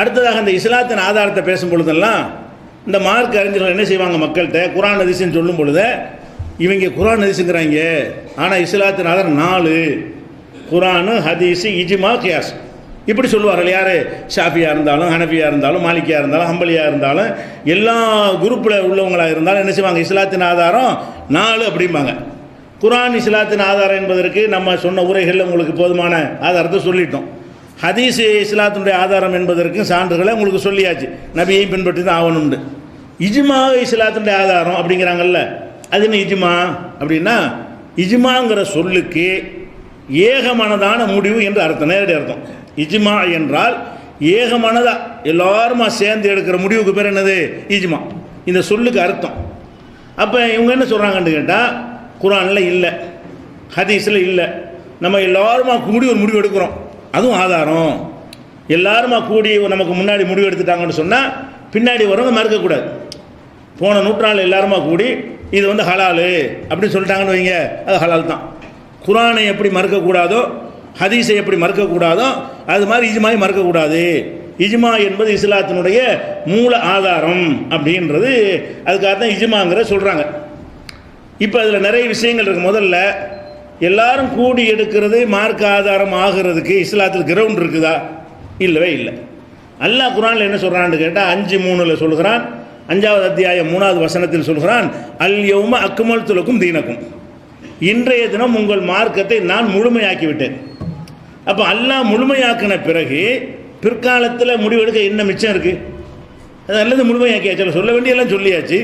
அடுத்ததாக இந்த இஸ்லாத்தின் ஆதாரத்தை பேசும் பொழுதெல்லாம் இந்த மார்க் அறிஞர்கள் என்ன செய்வாங்க, மக்கள்கிட்ட குரான் ஹதீஸ்ன்னு சொல்லும் பொழுது இவங்க குரான் ஹதீஸுங்கிறாங்க, ஆனால் இஸ்லாத்தின் ஆதாரம் 4: குரானு, ஹதீஸு, இஜ்மா, கியாஸ். இப்படி சொல்லுவார்கள். யார்? ஷாஃபியாக இருந்தாலும், ஹனஃபியாக இருந்தாலும், மாலிக்கியாக இருந்தாலும், ஹம்பலியாக இருந்தாலும், எல்லா குரூப்பில் உள்ளவங்களாக இருந்தாலும் என்ன செய்வாங்க, இஸ்லாத்தின் ஆதாரம் 4 அப்படிம்பாங்க. குரான் இஸ்லாத்தின் ஆதாரம் என்பதற்கு நம்ம சொன்ன உரைகளில் உங்களுக்கு போதுமான ஆதாரத்தை சொல்லிட்டோம். ஹதீஸ் இஸ்லாத்தினுடைய ஆதாரம் என்பதற்கு சான்றுகளை உங்களுக்கு சொல்லியாச்சு, நபியையும் பின்பற்றி தான் ஆகணும்னு. இஜ்மா இஸ்லாத்தினுடைய ஆதாரம் அப்படிங்கிறாங்கல்ல, அது என்ன இஜ்மா அப்படின்னா, இஜ்மாங்கிற சொல்லுக்கு ஏகமனதான முடிவு என்று அர்த்தம், நேரடி அர்த்தம். இஜ்மா என்றால் ஏகமனதா எல்லாருமா சேர்ந்து எடுக்கிற முடிவுக்கு பேர் என்னது? இஜ்மா. இந்த சொல்லுக்கு அர்த்தம். அப்போ இவங்க என்ன சொல்கிறாங்கன்னு கேட்டால், குரானில் இல்லை, ஹதீஸில் இல்லை, நம்ம எல்லாருமா கூடி ஒரு முடிவு எடுக்கிறோம், அதுவும் ஆதாரம். எல்லாருமா கூடி நமக்கு முன்னாடி முடிவு எடுத்துட்டாங்கன்னு சொன்னால் பின்னாடி வரவங்க மறுக்கக்கூடாது. போன நூற்றாண்டு எல்லாருமா கூடி இது வந்து ஹலாலு அப்படின்னு சொல்லிட்டாங்கன்னு வைங்க, அது ஹலால் தான். குரானை எப்படி மறுக்கக்கூடாதோ, ஹதீஸை எப்படி மறுக்கக்கூடாதோ, அது மாதிரி இஜ்மாவை மறுக்கக்கூடாது. இஜ்மா என்பது இஸ்லாத்தினுடைய மூல ஆதாரம் அப்படின்றது, அதுக்காக தான் இஜ்மாங்கிற சொல்கிறாங்க. இப்போ அதில் நிறைய விஷயங்கள் இருக்குது. முதல்ல எல்லாரும் கூடி எடுக்கிறது மார்க்க ஆதாரம் ஆகிறதுக்கு இஸ்லாத்தில் கிரவுண்ட் இருக்குதா? இல்லவே இல்லை. அல்லாஹ் குரானில் என்ன சொல்கிறான்னு கேட்டால் 5:3 சொல்கிறான். 5வது அத்தியாயம் 3வது வசனத்தில் சொல்கிறான், அல் யௌம அக்மல்து லக்கும் தீனக்கும், இன்றைய தினம் உங்கள் மார்க்கத்தை நான் முழுமையாக்கி விட்டேன். அப்போ அல்லாஹ் முழுமையாக்கின பிறகு பிற்காலத்தில் முடிவெடுக்க என்ன மிச்சம் இருக்குது? அது அல்லது முழுமையாக்கியாச்சு, சொல்ல வேண்டியெல்லாம் சொல்லியாச்சு.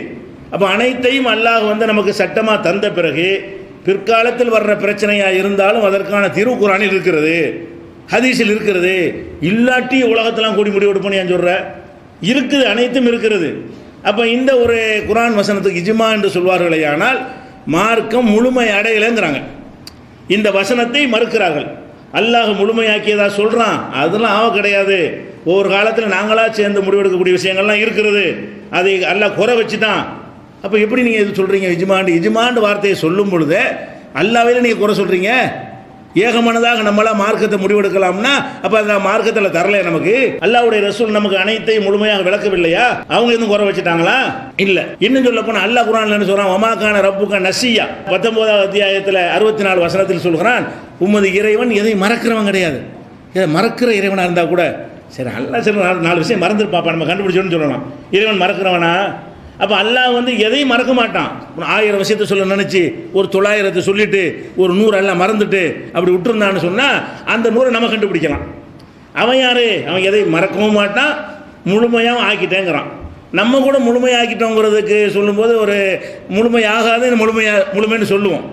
அப்போ அனைத்தையும் அல்லாஹ் வந்து நமக்கு சட்டமாக தந்த பிறகு பிற்காலத்தில் வர்ற பிரச்சனையாக இருந்தாலும் அதற்கான தீர்வு குரானில் இருக்கிறது, ஹதீஸில் இருக்கிறது. இல்லாட்டி உலகத்தெல்லாம் கூடி முடிவெடுப்போன்னு ஏன் சொல்கிற? இருக்குது, அனைத்தும் இருக்கிறது. அப்போ இந்த ஒரு குரான் வசனத்துக்கு இஜ்மா என்று சொல்வார்களே, ஆனால் மார்க்கம் முழுமை அடையலைங்கிறாங்க. இந்த வசனத்தை மறுக்கிறார்கள். அல்லாஹ் முழுமையாக்கியதா சொல்கிறான், அதெல்லாம் ஆக கிடையாது. ஒவ்வொரு காலத்தில் நாங்களாக சேர்ந்து முடிவெடுக்கக்கூடிய விஷயங்கள்லாம் இருக்கிறது, அதை அல்லாஹ் குறை வச்சு தான். அப்போ எப்படி நீங்கள் இது சொல்கிறீங்க? இஜ்மாண்டு வார்த்தையை சொல்லும் பொழுது அல்லாஹ்வையில நீங்கள் குறை சொல்கிறீங்க. ஏகமனதாக நம்மளாம் மார்க்கத்தை முடிவெடுக்கலாம்னா அப்போ அந்த மார்க்கத்தில் தரலையா நமக்கு? அல்லாஹ்வுடைய ரசூல் நமக்கு அனைத்தையும் முழுமையாக விளக்கவில்லையா? அவங்க எதுவும் குறை வச்சுட்டாங்களா? இல்லை. இன்னும் சொல்ல போனால் அல்லாஹ் குர்ஆன்ல என்ன சொல்கிறான், வமாக்கான ரப்புக்க நசியா, 19வது அத்தியாயத்தில் 64 வசனத்தில் சொல்கிறான், உமது இறைவன் எதை மறக்கிறவன் கிடையாது. இதை மறக்கிற இறைவனாக இருந்தால் கூட சரி, அல்லாஹ் சரி 4 விஷயம் மறந்துருப்பாப்பா, நம்ம கண்டுபிடிச்சோன்னு சொல்லலாம். இறைவன் மறக்கிறவனா? அப்போ அல்லாஹ் வந்து எதையும் மறக்க மாட்டான். 1000 விஷயத்தை சொல்ல நினச்சி ஒரு 900 சொல்லிட்டு ஒரு 100 எல்லாம் மறந்துட்டு அப்படி விட்டுருந்தான்னு சொன்னால் அந்த 100 நம்ம கண்டுபிடிக்கலாம். அவன் யார்? அவன் எதையும் மறக்கவும் மாட்டான், முழுமையாகவும் ஆக்கிட்டேங்கிறான். நம்ம கூட முழுமையாக்கிட்டோங்கிறதுக்கு சொல்லும்போது ஒரு முழுமையாகாத முழுமைன்னு சொல்லுவோம்.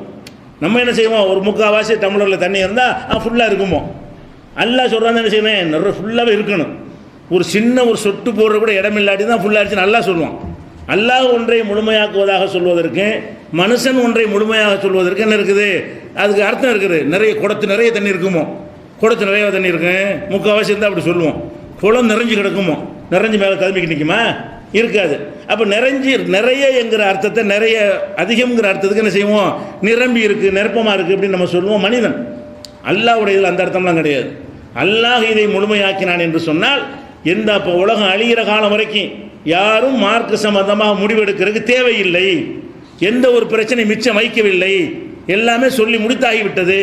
நம்ம என்ன செய்வோம், ஒரு 3/4 டம்ளரில் தண்ணி இருந்தால் ஃபுல்லாக இருக்குமோ. அல்லாஹ் சொல்கிறான்னு என்ன செய்யணும், நிறைய ஃபுல்லாகவே இருக்கணும். ஒரு சின்ன ஒரு சொட்டு போடுற கூட இடம் இல்லாட்டி தான் ஃபுல்லாகிடுச்சு நல்லா சொல்லுவான். அல்லாஹ் ஒன்றை முழுமையாக்குவதாக சொல்வதற்கு, மனுஷன் ஒன்றை முழுமையாக சொல்வதற்கு என்ன இருக்குது? அதுக்கு அர்த்தம் இருக்குது. நிறைய குடத்து நிறைய தண்ணி இருக்குமோ, குடத்து நிறைய தண்ணி இருக்கு, 3/4 இருந்தால் அப்படி சொல்லுவோம். குளம் நிறைஞ்சு கிடக்குமோ, நிறைஞ்சு மேலே ததுமிக்கு நிற்குமா? இருக்காது. அப்போ நிறைய என்கிற அர்த்தத்தை, நிறைய அதிகம்ங்கிற அர்த்தத்துக்கு என்ன செய்வோம், நிரம்பி இருக்குது, நிரப்பமாக இருக்குது அப்படின்னு நம்ம சொல்லுவோம். மனிதன் அல்லாஹ்வுடைய இதில் அந்த அர்த்தம்லாம் கிடையாது. அல்லாஹ் இதை முழுமையாக்கினான் என்று சொன்னால் எந்த இப்போ உலகம் அழிகிற காலம் வரைக்கும் யாரும் மார்க்க சம்பந்தமாக முடிவெடுக்கிறதுக்கு தேவையில்லை. எந்த ஒரு பிரச்சனை மிச்சம் வைக்கவில்லை, எல்லாமே சொல்லி முடித்தாகிவிட்டது.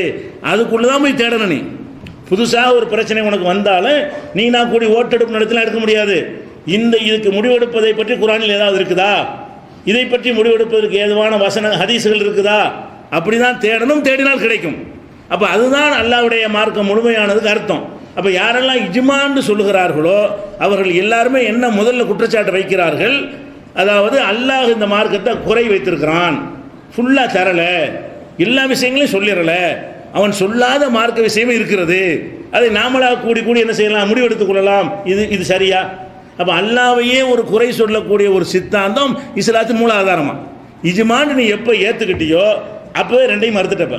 அதுக்குள்ளே தான் போய் தேடணும். நீ புதுசாக ஒரு பிரச்சனை உனக்கு வந்தாலும் நீ நான் கூடி ஓட்டெடுப்பு நடத்தலாம் எடுக்க முடியாது. இதுக்கு முடிவெடுப்பதை பற்றி குர்ஆனில் ஏதாவது இருக்குதா? இதை பற்றி முடிவெடுப்பதற்கு ஏதுவான வசன ஹதீஸுகள் இருக்குதா? அப்படி தான் தேடணும், தேடினால் கிடைக்கும். அப்போ அதுதான் அல்லாஹ்வுடைய மார்க்கம் முழுமையானதுக்கு அர்த்தம். அப்போ யாரெல்லாம் இஜ்மான்னு சொல்லுகிறார்களோ அவர்கள் எல்லாருமே என்ன முதல்ல குற்றச்சாட்டு வைக்கிறார்கள், அதாவது அல்லாஹ் இந்த மார்க்கத்தை குறை வைத்திருக்கிறான், ஃபுல்லாக தரலை, எல்லா விஷயங்களையும் சொல்லிடலை, அவன் சொல்லாத மார்க்க விஷயமே இருக்கிறது, அதை நாமளாக கூடி என்ன செய்யலாம், முடிவெடுத்துக் கொள்ளலாம். இது சரியா? அப்போ அல்லாஹ்வையே ஒரு குறை சொல்லக்கூடிய ஒரு சித்தாந்தம் இஸ்லாத்தின் மூல ஆதாரமா? இஜ்மான்னு நீ எப்போ ஏற்றுக்கிட்டியோ அப்போவே ரெண்டையும் மறுத்துட்டப்ப.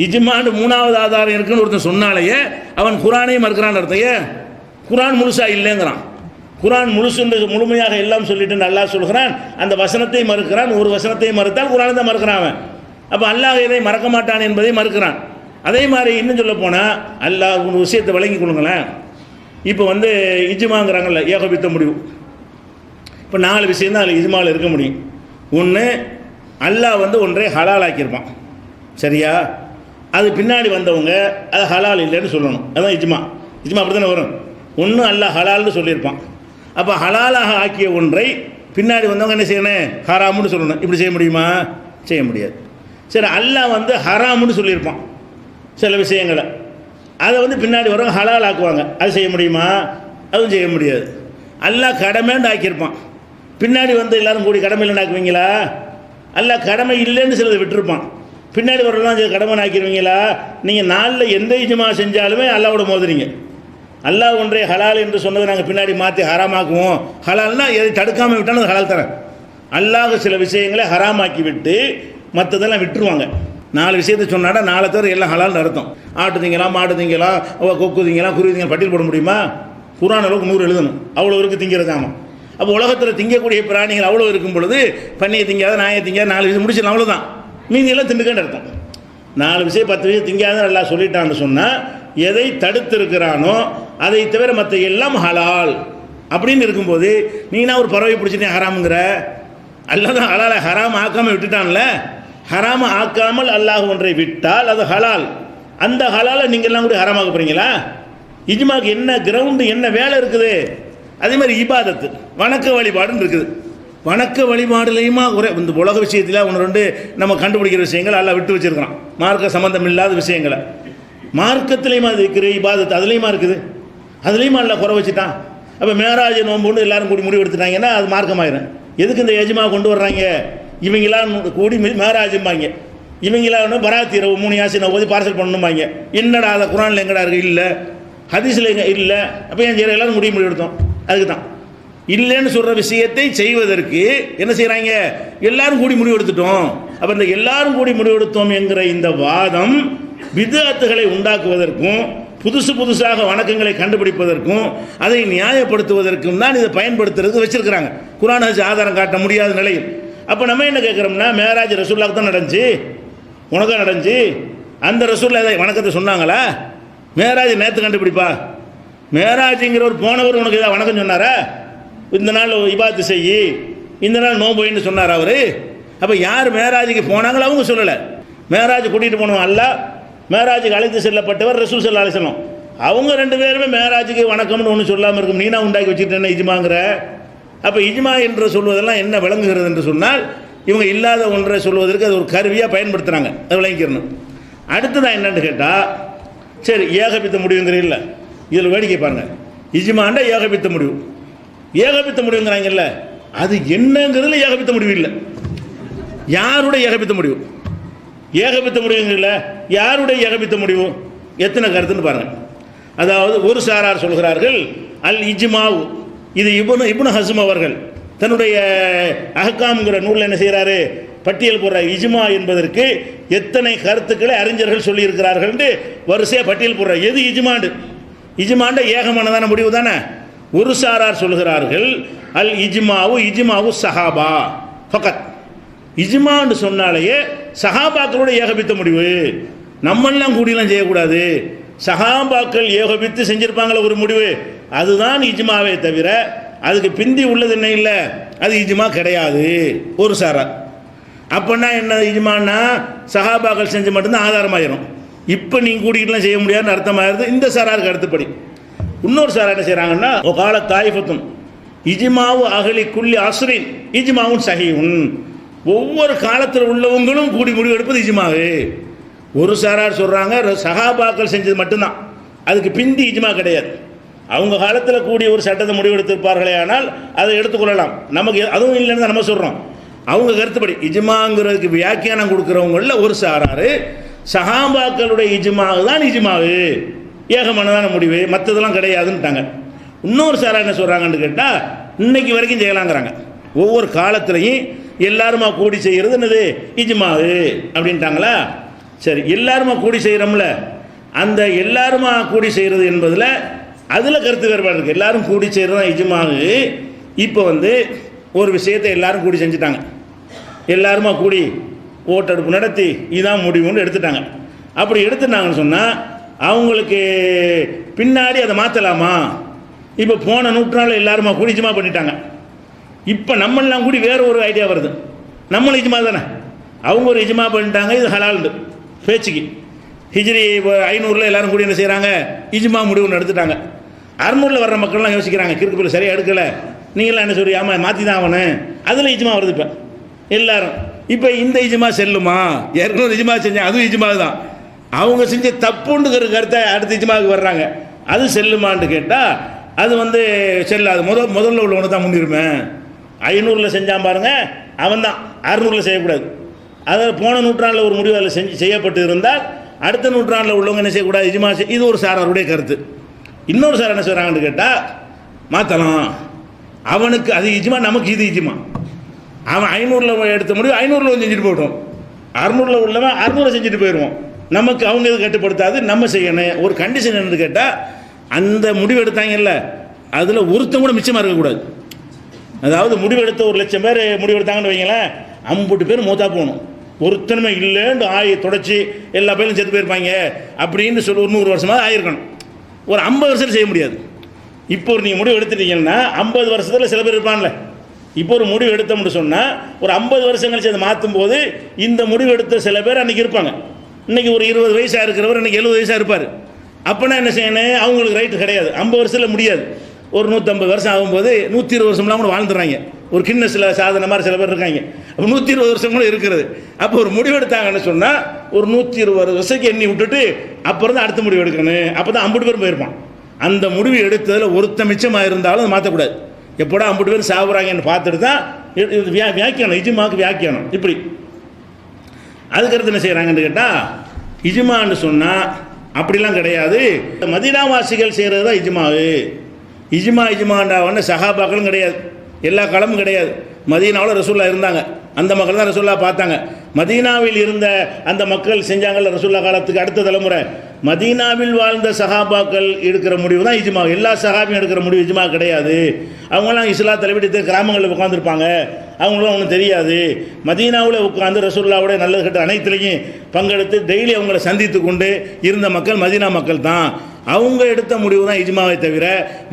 இஜ்மான்னு 3வது ஆதாரம் இருக்குன்னு ஒருத்தன் சொன்னாலேயே அவன் குரானையும் மறுக்கிறான்னு அர்த்தம். குரான் முழுசா இல்லைங்கிறான். குரான் முழுமையாக எல்லாம் சொல்லிட்டு அல்லாஹ் சொல்கிறான், அந்த வசனத்தை மறுக்கிறான். ஒரு வசனத்தை மறுத்தால் குரானை தான் மறுக்கிறான் அவன். அப்போ அல்லாஹ் இதை மறக்க மாட்டான் என்பதை மறுக்கிறான். அதே மாதிரி இன்னும் சொல்ல போனால் அல்லாஹ் ஒரு விஷயத்தை விளங்கி கொள்ளுங்களேன். இப்போ வந்து இஜ்மாங்கிறாங்கல்ல, ஏகபித்த முடிவு. இப்போ 4 விஷயம் தான் அதில் இஜ்மாவில் இருக்க முடியும். ஒன்று, அல்லாஹ் வந்து ஒன்றை ஹலால் ஆக்கியிருப்பான், சரியா? அது பின்னாடி வந்தவங்க அது ஹலால் இல்லைன்னு சொல்லணும். அதுதான் இஜ்மா. இஜ்மா அப்படி தானே வரும். ஒன்று அல்லாஹ் ஹலால்னு சொல்லியிருப்பான். அப்போ ஹலாலாக ஆக்கிய ஒன்றை பின்னாடி வந்தவங்க என்ன செய்யணும்? ஹராமுன்னு சொல்லணும். இப்படி செய்ய முடியுமா? செய்ய முடியாது. சரி, அல்லாஹ் வந்து ஹராமுன்னு சொல்லியிருப்பான் சில விஷயங்களை, அதை வந்து பின்னாடி வரவங்க ஹலால் ஆக்குவாங்க. அது செய்ய முடியுமா? அதுவும் செய்ய முடியாது. அல்லாஹ் கடமைன்னு ஆக்கியிருப்பான், பின்னாடி வந்து எல்லாரும் கூடி கடமை இல்லைன்னு ஆக்குவீங்களா? அல்லாஹ் கடமை இல்லைன்னு சிலதை விட்டுருப்பான், பின்னாடி வரலாம் கடமைன்னு ஆக்கிடுவீங்களா? நீங்கள் நாளில் எந்த இஜ்மா செஞ்சாலுமே அல்லாவோட மோதுறீங்க. அல்லாஹ் ஒன்றே ஹலால் என்று சொன்னதை நாங்கள் பின்னாடி மாற்றி ஹராமாக்குவோம். ஹலால்னா எதை தடுக்காமல் விட்டாலும் அது ஹலால் தரேன். அல்லாஹ் சில விஷயங்களை ஹராமாக்கி விட்டு மற்றதெல்லாம் விட்டுருவாங்க. 4 விஷயத்தை சொன்னாடா 4 தவிர எல்லாம் ஹலால்னு அர்த்தம். ஆட்டு திங்கலாம், மாட்டு திங்கலாம், கொக்கு திங்கலாம், குருவி திங்கலாம், பட்டியல் போட முடியுமா? குர்ஆன் அளவுக்கு 100 எழுதணும், அவ்வளோ இருக்குது திங்கிறதாமா. அப்போ உலகத்தில் திங்கக்கூடிய பிராணிகள் அவ்வளோ இருக்கும் பொழுது பன்னியை திங்காத, நாயை திங்காத, 4 விஷயம் முடிச்சிடலாம், அவ்வளோதான். மீதியெல்லாம் திண்டுக்கன்னு அர்த்தம். 4 விஷயம் 10 விஷயம் திங்காத நல்லா சொல்லிட்டான்னு சொன்னால் எதை தடுத்திருக்கிறானோ அதை தவிர மற்ற எல்லாம் ஹலால் அப்படின்னு இருக்கும்போது நீனா ஒரு பறவை பிடிச்சிட்டே ஹராமுங்கிற. அல்லாஹ் தான் ஹலாலை ஹராம் ஆக்காமல் விட்டுட்டான்ல. ஹராம ஆக்காமல் அல்லாஹ் ஒன்றை விட்டால் அது ஹலால். அந்த ஹலாலை நீங்கள்லாம் கூட ஹராமாக்க போகிறீங்களா? இஜ்மாக்கு என்ன கிரவுண்டு, என்ன வேலை இருக்குது? அதே மாதிரி இபாதத்து, வணக்க வழிபாடுன்னு இருக்குது. வணக்க வழிபாடுலையுமா குறை இந்த உலக விஷயத்தில் 1-2 நம்ம கண்டுபிடிக்கிற விஷயங்கள் எல்லாம் விட்டு வச்சுருக்கிறோம், மார்க்க சம்மந்தம் இல்லாத விஷயங்களை. மார்க்கத்திலையுமா அது இருக்கிற இபாதத்து அதுலேயுமா இருக்குது, அதுலேயுமா எல்லாம் குறை வச்சுட்டான். அப்போ மேராஜ் நோம்புன்னு எல்லாரும் கூடி முடிவு எடுத்துட்டாங்கன்னா அது மார்க்கமாயிரும். எதுக்கு இந்த எஜ்மா கொண்டு வர்றாங்க? இவங்களாம் கூடி மேராஜும்பாங்க, இவங்களாம் பராத்தி 3 யாசினை ஓதி பார்சல் பண்ணணும்பாங்க. என்னடா அதை குரானில் எங்கடா இருக்குது? இல்லை, ஹதீஸில் இல்லை. அப்போ ஏன் செய்கிற எல்லாரும் முடிவு எடுத்தோம்? அதுக்கு தான் இல்லைன்னு சொல்கிற விஷயத்தை செய்வதற்கு என்ன செய்கிறாங்க? எல்லாரும் கூடி முடிவு எடுத்துட்டோம். அப்போ இந்த எல்லாரும் கூடி முடிவு எடுத்தோம் என்கிற இந்த வாதம் பித்அத்துகளை உண்டாக்குவதற்கும் புதுசாக வணக்கங்களை கண்டுபிடிப்பதற்கும் அதை நியாயப்படுத்துவதற்கும் தான் இதை பயன்படுத்துறது வச்சிருக்கிறாங்க. குர்ஆன் ஹதீஸ் ஆதாரம் காட்ட முடியாத நிலையில். அப்போ நம்ம என்ன கேட்குறோம்னா, மேராஜ் ரசூலுல்லாஹ்க்கு தான் நடந்துச்சு, உனக்கும் நடந்துச்சு. அந்த ரசூலுல்லாஹ் ஏதாவது வணக்கத்தை சொன்னாங்களா? மேராஜ் நேற்று கண்டுபிடிப்பா? மேராஜுங்கிறவர் போனவர் உனக்கு ஏதாவது வணக்கம் சொன்னாரா? இந்த நாள் இபாத்து செய்யி, இந்த நாள் நோம்புன்னு சொன்னார் அவர். அப்போ யார் மேராஜுக்கு போனாங்களோ அவங்க சொல்லலை. மேராஜ் கூட்டிகிட்டு போனவன் அல்லாஹ், மேராஜுக்கு அழைத்து செல்லப்பட்டவர் ரசூல் ஸல்லல்லாஹு அலைஹி வஸல்லம். அவங்க 2 பேருமே மேராஜுக்கு வணக்கம்னு ஒன்று சொல்லாமல் இருக்கும். நீனா உண்டாக்கி வச்சுட்டு என்ன இஜ்மாங்கிற? அப்போ இஜ்மா என்று சொல்வதெல்லாம் என்ன விளங்குகிறது என்று சொன்னால், இவங்க இல்லாத ஒன்றை சொல்வதற்கு அது ஒரு கருவியாக பயன்படுத்துகிறாங்க. அது விளங்கிக்கிறணும். அடுத்ததான் என்னன்னு கேட்டால், சரி ஏகபித்த முடிவுங்கிறீல்ல, இதில் வேடிக்கை பாருங்கள். இஜ்மாண்டா ஏகபித்த முடிவு, ஏகபித்த முடிவுங்கிறாங்கல்ல, அது என்னங்கிறதுல ஏகபித்த முடிவு இல்லை. யாருடைய ஏகபித்த முடிவு? ஏகபித்த முடிவுங்கள்ல யாருடைய ஏகபித்த முடிவு? எத்தனை கருத்துன்னு பாருங்கள். அதாவது ஒரு சாரார் சொல்கிறார்கள் அல் இஜ்மாவு, இது இப்னு ஹஸ்ம் அவர்கள் தன்னுடைய அஹ்காம்ங்கிற நூலில் என்ன செய்கிறாரு? பட்டியல் போடுற இஜ்மா என்பதற்கு எத்தனை கருத்துக்களை அறிஞர்கள் சொல்லியிருக்கிறார்கள் என்று வரிசையாக பட்டியல் போடுற. எது இஜ்மாண்டு? இஜ்மாண்ட ஏகமானதான முடிவு தானே. ஒரு சாரார் சொல்கிறார்கள் அல் இஜ்மாவு சஹாபா ஃபகத். இஜ்மான்னு சொன்னாலேயே சஹாபாக்களோட ஏகபித்த முடிவு, நம்மெல்லாம் கூடியெல்லாம் செய்யக்கூடாது. சஹாபாக்கள் ஏகபித்து செஞ்சிருப்பாங்களே ஒரு முடிவு, அதுதான் இஜ்மாவே தவிர அதுக்கு பிந்தி உள்ளது என்ன இல்லை, அது இஜ்மா கிடையாது. ஒரு சாரார். அப்படின்னா என்ன இஜ்மான்னா சஹாபாக்கள் செஞ்சு மட்டும்தான் ஆதாரமாயிரும். இப்போ நீங்கள் கூட்டிகிட்டுலாம் செய்ய முடியாதுன்னு அர்த்தமாயிருது இந்த சாராருக்கு அடுத்தபடி. இன்னொரு சாரார் என்ன செய்கிறாங்கன்னா, ஒரு கால தாய்ஃபத்துன் இஜ்மாவு அகலி குல்லி அஸ்ரின் இஜ்மாவும் சஹீஹுன், ஒவ்வொரு காலத்தில் உள்ளவங்களும் கூடி முடிவு எடுப்பது இஜ்மாவு. ஒரு சாரார் சொல்கிறாங்க சஹாபாக்கள் செஞ்சது மட்டும்தான், அதுக்கு பிந்தி இஜ்மா கிடையாது. அவங்க காலத்தில் கூடிய ஒரு சட்டத்தை முடிவெடுத்திருப்பார்களே ஆனால் அதை எடுத்துக்கொள்ளலாம். நமக்கு அதுவும் இல்லைன்னு தான் நம்ம சொல்கிறோம். அவங்க கருத்துப்படி இஜ்மாங்கிறதுக்கு வியாக்கியானம் கொடுக்குறவங்களில் ஒரு சாரார் சஹாபாக்களுடைய இஜ்மாவு தான் இஜ்மாவு, ஏகமானதான முடிவு, மற்றதெல்லாம் கிடையாதுன்ட்டாங்க. இன்னொரு சாரார் என்ன சொல்கிறாங்கன்னு கேட்டால், இன்னைக்கு வரைக்கும் செய்யலாங்கிறாங்க. ஒவ்வொரு காலத்திலையும் எல்லாருமா கூடி செய்கிறது என்னது இஜ்மாவு அப்படின்ட்டாங்களா. சரி, எல்லாருமா கூடி செய்கிறோம்ல, அந்த எல்லாருமா கூடி செய்கிறது என்பதில் அதில் கருத்து வேறுபாடு இருக்குது. எல்லாரும் கூடி செய்கிறது தான் இஜ்மாவு. இப்போ ஒரு விஷயத்தை எல்லாரும் கூடி செஞ்சுட்டாங்க, எல்லாருமா கூடி ஓட்டெடுப்பு நடத்தி இதான் முடிவுன்னு எடுத்துட்டாங்க. அப்படி எடுத்துட்டாங்கன்னு சொன்னால் அவங்களுக்கு பின்னாடி அதை மாற்றலாமா? இப்போ போன நூற்றாண்டில் எல்லாருமா கூடி இஜ்மா பண்ணிட்டாங்க. இப்போ நம்மளாம் கூடி வேறு ஒரு ஐடியா வருது, நம்மளும் இஜ்மா தானே, அவங்க ஒரு இஜ்மா பண்ணிட்டாங்க, இது ஹலால்ண்டு பேச்சுக்கு. ஹிஜ்ரி 500 எல்லாரும் கூடி என்ன செய்கிறாங்க, இஜ்மா முடிவுன்னு எடுத்துட்டாங்க. 600 வர்ற மக்கள்லாம் யோசிக்கிறாங்க, கிறுக்கு பிள்ளை சரியாக எடுக்கலை, நீங்களாம் என்ன சொல்றீங்க, ஆமாம் மாற்றி தான் ஆகணும், அதில் இஜ்மா வருது. இப்போ எல்லாரும் இப்போ இந்த இஜ்மா செல்லுமா, ஏற்கனவே இஜ்மா செஞ்சேன் அதுவும் இஜ்மா தான், அவங்க செஞ்ச தப்புண்டுங்கிற கருத்தை அடுத்த இஜ்மாவுக்கு வர்றாங்க, அது செல்லுமான்னு கேட்டால் அது செல்லாது. முதல்ல உள்ளவனை தான் முன்னிருமே. 500 செஞ்சான் பாருங்க, அவன் தான் 600 செய்யக்கூடாது. அதில் போன நூற்றாண்டில் ஒரு முடிவு அதில் செய்யப்பட்டு இருந்தால் அடுத்த நூற்றாண்டில் உள்ளவங்க என்ன செய்யக்கூடாது, இஜ்மா இது ஒரு சாராருடைய கருத்து. இன்னொரு சார் என்ன செய்கிறாங்கன்னு கேட்டால் மாற்றலாம், அவனுக்கு அது இஜ்மா, நமக்கு இது இஜ்மா. அவன் 500 எடுத்த முடிவு 500 செஞ்சுட்டு போய்ட்டோம், 600 உள்ளவன் 600 செஞ்சுட்டு போயிடுவோம், நமக்கு அவங்க இது கட்டுப்படுத்தாது, நம்ம செய்யணும். ஒரு கண்டிஷன் என்னன்னு கேட்டால் அந்த முடிவு எடுத்தாங்கல்ல அதில் ஒருத்தன் கூட மிச்சமாக இருக்கக்கூடாது. அதாவது முடிவெடுத்த 1,00,000 பேர் முடிவெடுத்தாங்கன்னு வைங்களேன், 50 பேர் மூத்தா போகணும், ஒருத்தனுமே இல்லைன்னு தொடச்சி எல்லா பேரும் செத்து போயிருப்பாங்க அப்படின்னு சொல்லி ஒரு 100 வருஷமாக ஆயிருக்கணும். ஒரு 50 வருஷத்தில் செய்ய முடியாது. இப்போ ஒரு நீங்கள் முடிவு எடுத்துட்டீங்கன்னா 50 வருஷத்தில் சில பேர் இருப்பான்ல, இப்போ ஒரு முடிவு எடுத்தோம்னு சொன்னால் ஒரு 50 வருஷம் கழிச்சு அதை மாற்றும் போது இந்த முடிவு எடுத்த சில பேர் அன்றைக்கி இருப்பாங்க. இன்றைக்கி ஒரு 20 வயசாக இருக்கிறவர் இன்றைக்கி 70 வயசாக இருப்பார். அப்போனா என்ன செய்யணும், அவங்களுக்கு ரைட்டு கிடையாது, 50 வருஷத்தில் முடியாது. ஒரு 150 வருஷம் ஆகும்போது 120 வருஷம்லாம் கூட வாழ்ந்துடுறாங்க. ஒரு கின்னஸில் சாதனை மாதிரி சில பேர் இருக்காங்க. அப்போ 120 வருஷம் கூட இருக்கிறது. அப்போ ஒரு முடிவு எடுத்தாங்கன்னு சொன்னால் ஒரு 120 வருஷத்துக்கு எண்ணி விட்டுட்டு அப்புறம் தான் அடுத்த முடிவு எடுக்கணும். அப்போ தான் 50 பேர் போயிருப்பான். அந்த முடிவு எடுத்ததில் ஒருத்த மிச்சமாக இருந்தாலும் அதை மாற்றக்கூடாது. எப்போடா 50 பேர் சாப்பிட்றாங்கன்னு பார்த்துட்டு தான் வியாக்கியானம், இஜ்மாவுக்கு வியாக்கியானம். இப்படி அதுக்கடுத்து என்ன செய்கிறாங்கன்னு கேட்டால் இஜ்மான்னு சொன்னால் அப்படிலாம் கிடையாது, மதீனாவாசிகள் செய்கிறது தான் இஜ்மாவு. இஜ்மாண்டா சஹாபாக்களும் கிடையாது, எல்லா காலமும் கிடையாது. மதீனாவில் ரசூல்லா இருந்தாங்க, அந்த மக்கள் தான் ரசூல்லா பார்த்தாங்க. மதீனாவில் இருந்த அந்த மக்கள் செஞ்சாங்கல்ல ரசூல்லா காலத்துக்கு அடுத்த தலைமுறை, மதீனாவில் வாழ்ந்த சஹாபாக்கள் எடுக்கிற முடிவு தான் இஜ்மா. எல்லா சஹாபியும் எடுக்கிற முடிவு இஜ்மா கிடையாது. அவங்களாம் இஸ்லா தலைவிட்டு கிராமங்களில் உட்காந்துருப்பாங்க, அவங்களும் ஒன்றும் தெரியாது. மதீனாவில் உட்காந்து ரசூல்லாவுடைய நல்லது கெட்ட அனைத்துலேயும் பங்கெடுத்து டெய்லி அவங்கள சந்தித்து கொண்டு இருந்த மக்கள் மதீனா மக்கள் தான். அவங்க எடுத்த முடிவு தான் இஜ்மாவை தவிர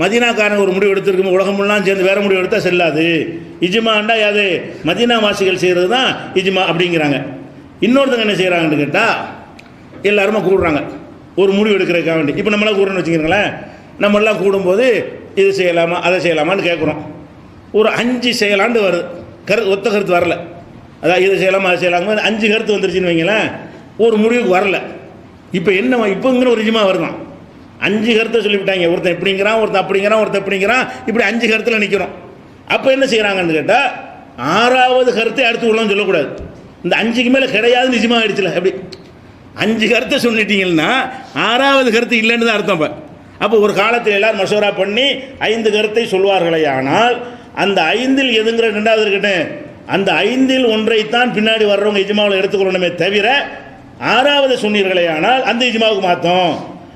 மதீனாக்காரங்க ஒரு முடிவு எடுத்துருக்கும் உலகமெல்லாம் சேர்ந்து வேறு முடிவு எடுத்தால் செல்லாது. இஜ்மாண்டா யாது மதீனா வாசிகள் செய்கிறது தான் இஜ்மா அப்படிங்கிறாங்க. இன்னொருத்தங்க என்ன செய்கிறாங்கன்னு கேட்டால் எல்லாருமே கூடுறாங்க ஒரு முடிவு எடுக்கிறதுக்காக வேண்டி. இப்போ நம்மளாம் கூடுறோன்னு வச்சுக்கிறீங்களேன், நம்மளாம் கூடும்போது இது செய்யலாமா அதை செய்யலாமான்னு கேட்குறோம். ஒரு 5 செய்யலான்னு வருது, ஒத்த கருத்து வரல. அதான் இது செய்யலாமா அதை செய்யலாமா 5 கருத்து வந்துருச்சுன்னு வைங்களேன், ஒரு முடிவுக்கு வரல. இப்போ என்ன இப்போங்கிற ஒரு இஜ்மா வருதான், 5 கருத்தை சொல்லிவிட்டாங்க. ஒருத்தன் இப்படிங்கிறான், ஒருத்தன் அப்படிங்கிறான், ஒருத்தன் இப்படிங்கிறான், இப்படி 5 கருத்தில் நிற்கிறோம். அப்போ என்ன செய்கிறாங்கன்னு கேட்டால் 6வது கருத்தை அடுத்து உள்ளன்னு சொல்லக்கூடாது. இந்த 5க்கு மேலே கிடையாதுன்னு நிஜமா ஆயிடுச்சுல. எப்படி 5 கருத்தை சொல்லிட்டீங்கன்னா 6வது கருத்து இல்லைன்னு தான் அர்த்தம். அப்போ ஒரு காலத்தில் எல்லாரும் மசோரா பண்ணி 5 கருத்தை சொல்வார்களே, ஆனால் அந்த 5இல் எதுங்கிற 2வது இருக்கட்டும், அந்த 5இல் ஒன்றைத்தான் பின்னாடி வர்றவங்க இஜ்மாவில் எடுத்துக்கொள்ளணுமே தவிர 6வது சொன்னீர்களே ஆனால் அந்த இஜ்மாவுக்கு மாற்றோம்.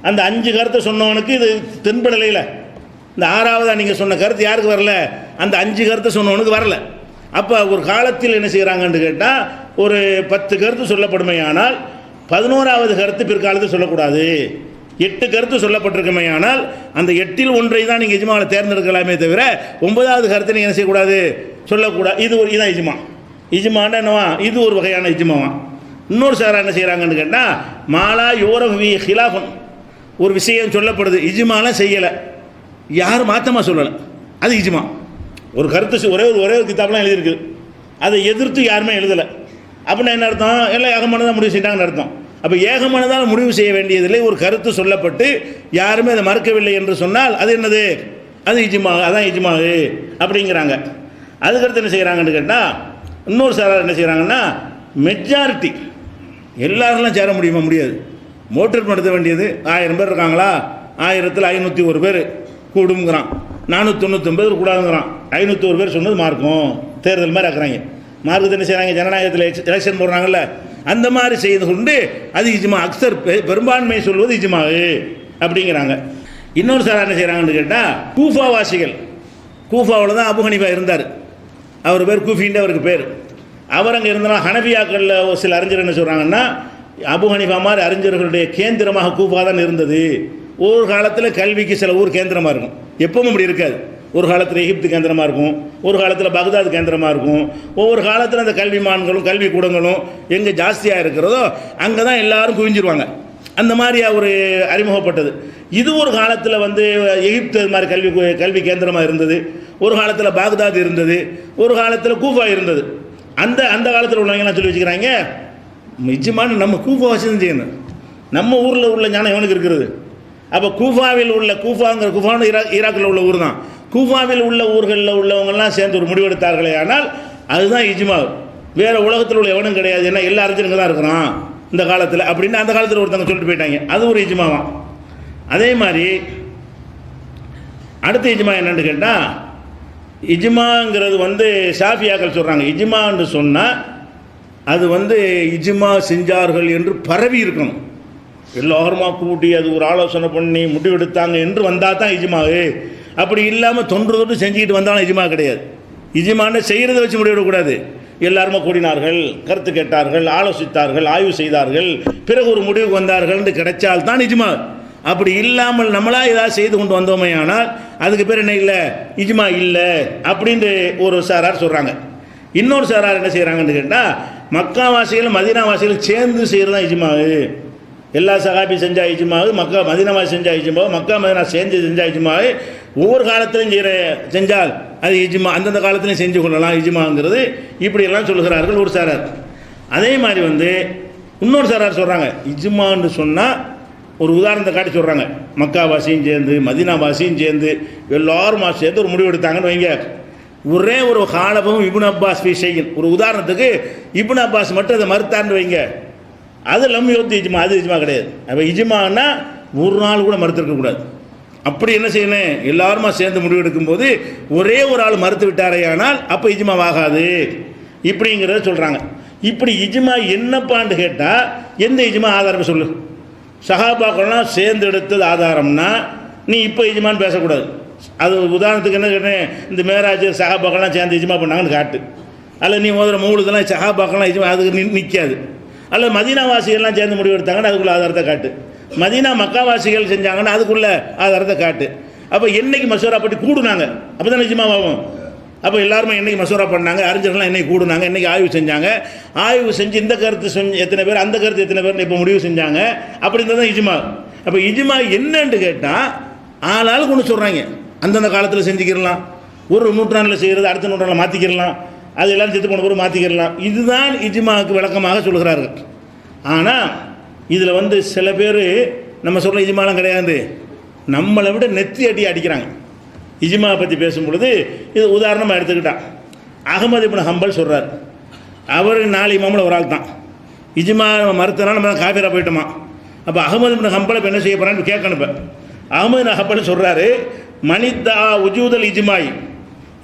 அந்த 5 கருத்தை சொன்னவனுக்கு இது தென்படலையில். இந்த 6வதாக நீங்கள் சொன்ன கருத்து யாருக்கு வரல, அந்த 5 கருத்தை சொன்னவனுக்கு வரல. அப்போ ஒரு காலத்தில் என்ன செய்கிறாங்கன்னு கேட்டால் ஒரு 10 கருத்து சொல்லப்படுமே ஆனால் 11வது கருத்து பிற்காலத்தில் சொல்லக்கூடாது. 8 கருத்து சொல்லப்பட்டிருக்குமே ஆனால் அந்த 8இல் ஒன்றை தான் நீங்கள் இஜ்மாவில் தேர்ந்தெடுக்கலாமே தவிர 9வது கருத்தை நீங்கள் என்ன செய்யக்கூடாது, சொல்லக்கூடாது. இதான் இஜ்மா. இஜ்மான்னா என்னவா, இது ஒரு வகையான இஜ்மாவா. இன்னொரு சாரா என்ன செய்கிறாங்கன்னு கேட்டால் மாலா யோரவி ஹிலாஃபன், ஒரு விஷயம் சொல்லப்படுது, இஜ்மாலாம் செய்யலை, யாரும் மாற்றமாக சொல்லலை, அது இஜ்மா. ஒரு கருத்து ஒரே ஒரு கிதாப்லாம் எழுதியிருக்கு, அதை எதிர்த்து யாருமே எழுதலை. அப்படின்னா என்ன அர்த்தம், எல்லாம் ஏகமானதாக முடிவு செய்தாங்கன்னு அர்த்தம். அப்போ ஏகமானதாக முடிவு செய்ய வேண்டியதில்லை. ஒரு கருத்து சொல்லப்பட்டு யாருமே அதை மறுக்கவில்லை என்று சொன்னால் அது என்னது, அது இஜ்மா, அதான் இஜ்மாவு அப்படிங்கிறாங்க. அதுக்கடுத்து என்ன செய்கிறாங்கன்னு கேட்டால் இன்னொரு சாரார் என்ன செய்கிறாங்கன்னா மெஜாரிட்டி எல்லாரெல்லாம் சேர முடியுமா, முடியாது. மோட்டர் நடத்த வேண்டியது 1000 பேர் இருக்காங்களா, 1000ல் 501 பேர் கூடுங்கிறான், 499 பேர் கூடாதுங்கிறான். 501 பேர் சொன்னது மார்க்கும், தேர்தல் மாதிரி ஆக்குறாங்க. மார்க்கத்தை என்ன செய்கிறாங்க, ஜனநாயகத்தில் எலெக்ஷன் போடுறாங்கல்ல, அந்த மாதிரி செய்து கொண்டு அது இஜ்மா, அக்சர் பெரும்பான்மை சொல்வது இஜ்மாவு அப்படிங்கிறாங்க. இன்னொரு சார் என்ன செய்கிறாங்கன்னு கேட்டால் கூஃபாவாசிகள், கூஃபாவில் தான் அபு ஹனீஃபா இருந்தார், அவர் பேர் கூஃபின்னு அவருக்கு பேர். அவர் அங்கே இருந்தாலும் ஹனபியாக்களில் சில அறிஞர் என்ன சொல்கிறாங்கன்னா அபு ஹனீஃபா மாதிரி அறிஞர்களுடைய கேந்திரமாக கூஃபா தான் இருந்தது, ஒரு காலத்தில் கல்விக்கு சில ஊர் கேந்திரமாக இருக்கும், எப்பவும் அப்படி இருக்காது. ஒரு காலத்தில் எகிப்து கேந்திரமாக இருக்கும், ஒரு காலத்தில் பக்தாது கேந்திரமாக இருக்கும். ஒவ்வொரு காலத்தில் அந்த கல்விமான்களும் கல்வி கூடங்களும் எங்கே ஜாஸ்தியாக இருக்கிறதோ அங்கே தான் எல்லாரும் குவிஞ்சிருவாங்க. அந்த மாதிரி ஒரு அறிமுகப்பட்டது. இது ஒரு காலத்தில் வந்து எகிப்து மாதிரி கல்வி கேந்திரமாக இருந்தது, ஒரு காலத்தில் பாக்தாத் இருந்தது, ஒரு காலத்தில் கூஃபா இருந்தது. அந்த அந்த காலத்தில் உள்ளவங்கலாம் சொல்லி வச்சுக்கிறாங்க, நிஜமான நம்ம கூஃபா வச்சு தான் செய்யணும், நம்ம ஊரில் உள்ள ஞானம் எவனுக்கு இருக்கிறது. அப்போ கூஃபாவில் உள்ள கூஃபான்னு ஈராக்கில் உள்ள ஊர் தான். கூஃபாவில் உள்ள ஊர்களில் உள்ளவங்கெல்லாம் சேர்ந்து ஒரு முடிவெடுத்தார்களே ஆனால் அதுதான் இஜ்மா. வேறு உலகத்தில் உள்ள எவனும் கிடையாது, ஏன்னா எல்லா அறிஞருங்க தான் இருக்கிறான் இந்த காலத்தில் அப்படின்னு அந்த காலத்தில் ஒருத்தவங்க சொல்லிட்டு போயிட்டாங்க. அது ஒரு இஜ்மாவான். அதே மாதிரி அடுத்த இஜ்மா என்னன்னு கேட்டால், இஜ்மாங்கிறது வந்து ஷாஃபியாக்கள் சொல்கிறாங்க, இஜ்மான்னு சொன்னால் அது வந்து இஜ்மா செஞ்சார்கள் என்று பரவி இருக்கணும், எல்லாருமா கூட்டி அது ஒரு ஆலோசனை பண்ணி முடிவெடுத்தாங்க என்று வந்தால் தான் இஜ்மாவு. அப்படி இல்லாமல் தொன்று செஞ்சுக்கிட்டு வந்தாலும் இஜ்மா கிடையாது. இஜ்மான்னு செய்கிறத வச்சு முடிவெடுக்கக்கூடாது. எல்லாருமா கூடினார்கள், கருத்து கேட்டார்கள், ஆலோசித்தார்கள், ஆய்வு செய்தார்கள், பிறகு ஒரு முடிவுக்கு வந்தார்கள் என்று கிடைச்சால் தான் இஜ்மா. அப்படி இல்லாமல் நம்மளாக ஏதாவது செய்து கொண்டு வந்தோமே ஆனால் அதுக்கு பேர் என்ன இல்லை, இஜ்மா இல்லை அப்படின்ட்டு ஒரு சாரார் சொல்கிறாங்க. இன்னொரு சாரார் என்ன செய்கிறாங்கன்னு கேட்டால், மக்காவாசிகள் மதீனாவாசிகள் சேர்ந்து செய்கிறது தான் இஜ்மாவு. எல்லா சகாபி செஞ்சா இஜ்மாவு, மதீனாவாசி செஞ்சா இஜ்மாவு, மக்கா மதீனா சேர்ந்து செஞ்சா இஜ்மாவு. ஒவ்வொரு காலத்திலையும் செஞ்சால் அது இஜ்மா, அந்தந்த காலத்திலையும் செஞ்சு கொள்ளலாம் இஜ்மாங்கிறது இப்படியெல்லாம் சொல்லுகிறார்கள் ஒரு சாரார். அதே மாதிரி வந்து இன்னொரு சாரார் சொல்கிறாங்க, இஜ்மான்னு சொன்னால் ஒரு உதாரணத்தை காட்டி சொல்கிறாங்க, மக்காவாசியும் சேர்ந்து மதீனாவாசியும் சேர்ந்து எல்லாரும் சேர்ந்து ஒரு முடிவு எடுத்தாங்கன்னு வைங்க. ஒரே ஒரு காலமும் இப்னு அப்பாஸ் விஷயம், ஒரு உதாரணத்துக்கு இப்னு அப்பாஸ் மட்டும் அதை மறுத்தார்னு வைங்க, அது யோத்தி இஜ்மா, அது இஜ்மா கிடையாது. அப்போ இஜ்மான்னா ஒரு நாள் கூட மறுத்திருக்கக்கூடாது. அப்படி என்ன செய்யணும், எல்லாருமா சேர்ந்து முடிவெடுக்கும் போது ஒரே ஒரு ஆள் மறுத்து விட்டாரையானால் அப்போ இஜ்மா ஆகாது இப்படிங்கிறத சொல்கிறாங்க. இப்படி இஜ்மா என்னப்பான்னு கேட்டால் எந்த இஜ்மா ஆதாரம் சொல்லு. சஹாபாக்கள்லாம் சேர்ந்து எடுத்தது ஆதாரம்னா நீ இப்போ இஜ்மான்னு பேசக்கூடாது. அது உதாரணத்துக்கு என்ன கேட்டேன், இந்த மேராஜ் சஹாபாக்கள்லாம் சேர்ந்து இஜ்மா பண்ணாங்கன்னு காட்டு. அல்ல நீ முதல்ல மூணுதெல்லாம் சஹாபாக்கள்லாம் இஜ்மா அதுக்கு நிற்காது. அல்லது மதீனாவாசிகள்லாம் சேர்ந்து முடிவு எடுத்தாங்கன்னா அதுக்குள்ள ஆதாரத்தை காட்டு. மதீனா மக்காவாசிகள் செஞ்சாங்கன்னா அதுக்குள்ள ஆதாரத்தை காட்டு. அப்போ என்னைக்கு மசூரா பற்றி கூடுனாங்க அப்போ தான் நிஜமாகும். அப்போ எல்லாருமே என்னைக்கு மசூரா பண்ணாங்க, அறிஞர்கள்லாம் என்னைக்கு கூடுனாங்க, என்னைக்கு ஆய்வு செஞ்சாங்க, ஆய்வு செஞ்சு இந்த கருத்து எத்தனை பேர், அந்த கருத்து எத்தனை பேர் இப்போ முடிவு செஞ்சாங்க அப்படின்றது தான் இஜ்மா. அப்போ இஜ்மா என்னன்னு கேட்டால் ஆளாளுக்கு ஒன்று சொல்கிறாங்க, அந்தந்த காலத்தில் செஞ்சுக்கிடலாம், ஒரு நூற்றாண்டில் செய்கிறது அடுத்த நூற்றாண்டில் மாற்றிக்கிடலாம், அது எல்லோரும் செத்து போன பிறகு மாற்றிக்கிடலாம். இதுதான் இஜ்மாவுக்கு விளக்கமாக சொல்கிறார்கள். ஆனால் இதில் வந்து சில பேர் நம்ம சொல்கிற இஜ்மாலாம் கிடையாது, நம்மளை விட நெத்தி அடிக்கிறாங்க. இஜ்மாவை பற்றி பேசும் பொழுது இது உதாரணமாக எடுத்துக்கிட்டான். அகமது இப்னு ஹம்பல் சொல்கிறார், அவர் 4 இமாமில் ஒரு ஆள் தான். இஜ்மா மறுத்தனால நம்ம காஃபிரா போயிட்டோமா. அப்போ அகமது இப்னு ஹம்பலை இப்போ என்ன செய்ய போகிறான்னு கேட்கணும். இப்போ அகமது ஹம்பல் சொல்கிறாரு, மனிதா உஜூதல் இஜ்மாய்,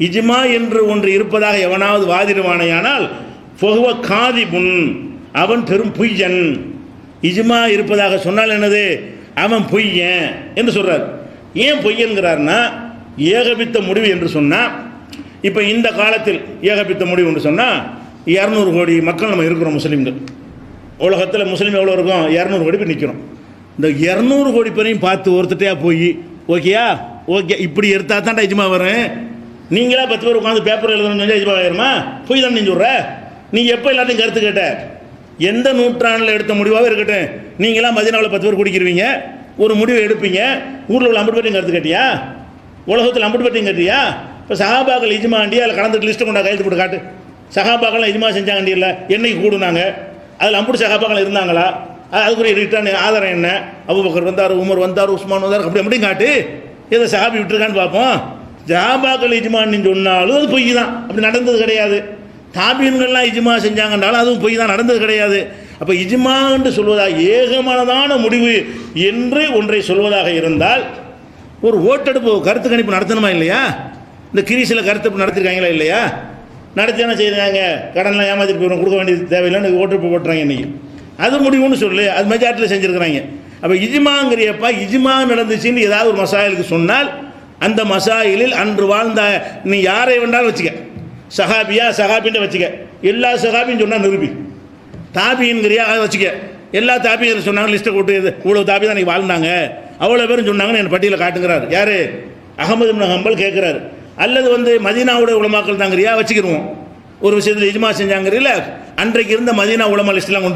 இஜ்மா என்று ஒன்று இருப்பதாக எவனாவது வாதிடுவானையானால் ஃபஹுவ காதிபுன், அவன் பெரும் பொய்யன். இஜ்மா இருப்பதாக சொன்னால் என்னது, அவன் பொய்யன் என்று சொல்கிறார். ஏன் பொய்யன்கிறார்னா, ஏகபித்த முடிவு என்று சொன்னால், இப்போ இந்த காலத்தில் ஏகபித்த முடிவு என்று சொன்னால் 200 கோடி மக்கள் நம்ம இருக்கிறோம் முஸ்லீம்கள். உலகத்தில் முஸ்லீம் எவ்வளோ இருக்கும், 200 கோடி பேர் நிற்கிறோம். இந்த 200 கோடி பேரையும் பார்த்து ஒருத்தட்டையா போய் ஓகேயா ஓகே இப்படி எடுத்தால் தான்டா இஜ்மா வரும், நீங்களா 10 பேர் உட்காந்து பேப்பர் எழுதணும்னு சொல்லி இஜ்மா ஆயிருமா, போய் தான் நீ சொல்கிற. நீங்கள் எப்போ எல்லாத்தையும் கருத்து கேட்ட, எந்த நூற்றாண்டில் எடுத்த முடிவாகவே இருக்கட்டும், நீங்களாம் மதீனாவில் 10 பேர் குடிக்கிறவங்க, ஒரு முடிவை எடுப்பீங்க, ஊரில் உள்ள 50 பேரையும் கருத்து கேட்டியா, உலகத்தில் 50 பேரையும் கேட்டியா. இப்போ சஹாபாக்கள் இஜ்மாண்டியா அதில் கலந்துட்டு லிஸ்ட்டு கொண்டா கையெழுத்து போட்டு காட்டு. சஹாபாக்கள்லாம் இஜ்மா செஞ்சாங்கண்டியில் என்னைக்கு கூடுனாங்க, அதில் 50 சஹாபாக்கள் இருந்தாங்களா, அதுக்குரிய ரிட்டர்ன் ஆதாரம் என்ன, அபூபக்கர் வந்தார், உமர் வந்தார், உஸ்மான் வந்தார், அப்படியும் காட்டு. எதை சஹாபி விட்டுருக்கான்னு பார்ப்போம். சஹாபாக்கள் இஜ்மான்னு சொன்னாலும் அது பொய் தான், அப்படி நடந்தது கிடையாது. தாபீன்கள்லாம் இஜ்மா செஞ்சாங்கன்றாலும் அதுவும் பொய் தான், நடந்தது கிடையாது. அப்போ இஜ்மா என்று சொல்வதாக ஏகமானதான முடிவு என்று ஒன்றை சொல்வதாக இருந்தால் ஒரு ஓட்டெடுப்பு கருத்து கணிப்பு நடத்தணுமா இல்லையா? இந்த கிரீஸில் கருத்து நடத்திருக்காங்களா இல்லையா? நடத்தி என்ன செய்கிறாங்க, கடனில் ஏமாற்றிட்டு போயிடும், கொடுக்க வேண்டியது தேவையில்லைன்னு ஓட்டெடுப்பு போட்டுறாங்க. இன்றைக்கி அது முடிவுன்னு சொல்லு, அது மெஜாரிட்டியில் செஞ்சுருக்கிறாங்க. அப்போ இஜ்மாங்கிறியப்பா இஜ்மா நடந்துச்சுன்னு ஏதாவது ஒரு மசாயிலுக்கு சொன்னால் அந்த மசாயிலில் அன்று வாழ்ந்த நீ யாரை வேண்டாலும் வச்சுக்க, சஹாபியா சஹாபின்ட்டு வச்சுக்க, எல்லா சஹாபின்னு சொன்னால் நிரூபி. தாபின்கிறியா அதை வச்சுக்க, எல்லா தாபியர் சொன்னாங்க லிஸ்ட்டை போட்டு இவ்வளோ தாபி தான் நீ வாழ்ந்தாங்க அவ்வளோ பேரும் சொன்னாங்கன்னு என் பட்டியலை காட்டுங்கிறார். யார்? அகமது இப்னு ஹம்பல் கேட்குறாரு. அல்லது மதீனாவுடைய உலமாக்கள் தாங்கிறியா வச்சுக்கிடுவோம், ஒரு விஷயத்தில் இஜ்மா செஞ்சாங்கிறீல, அன்றைக்கு இருந்த மதீனா உலமா லிஸ்ட்லாம்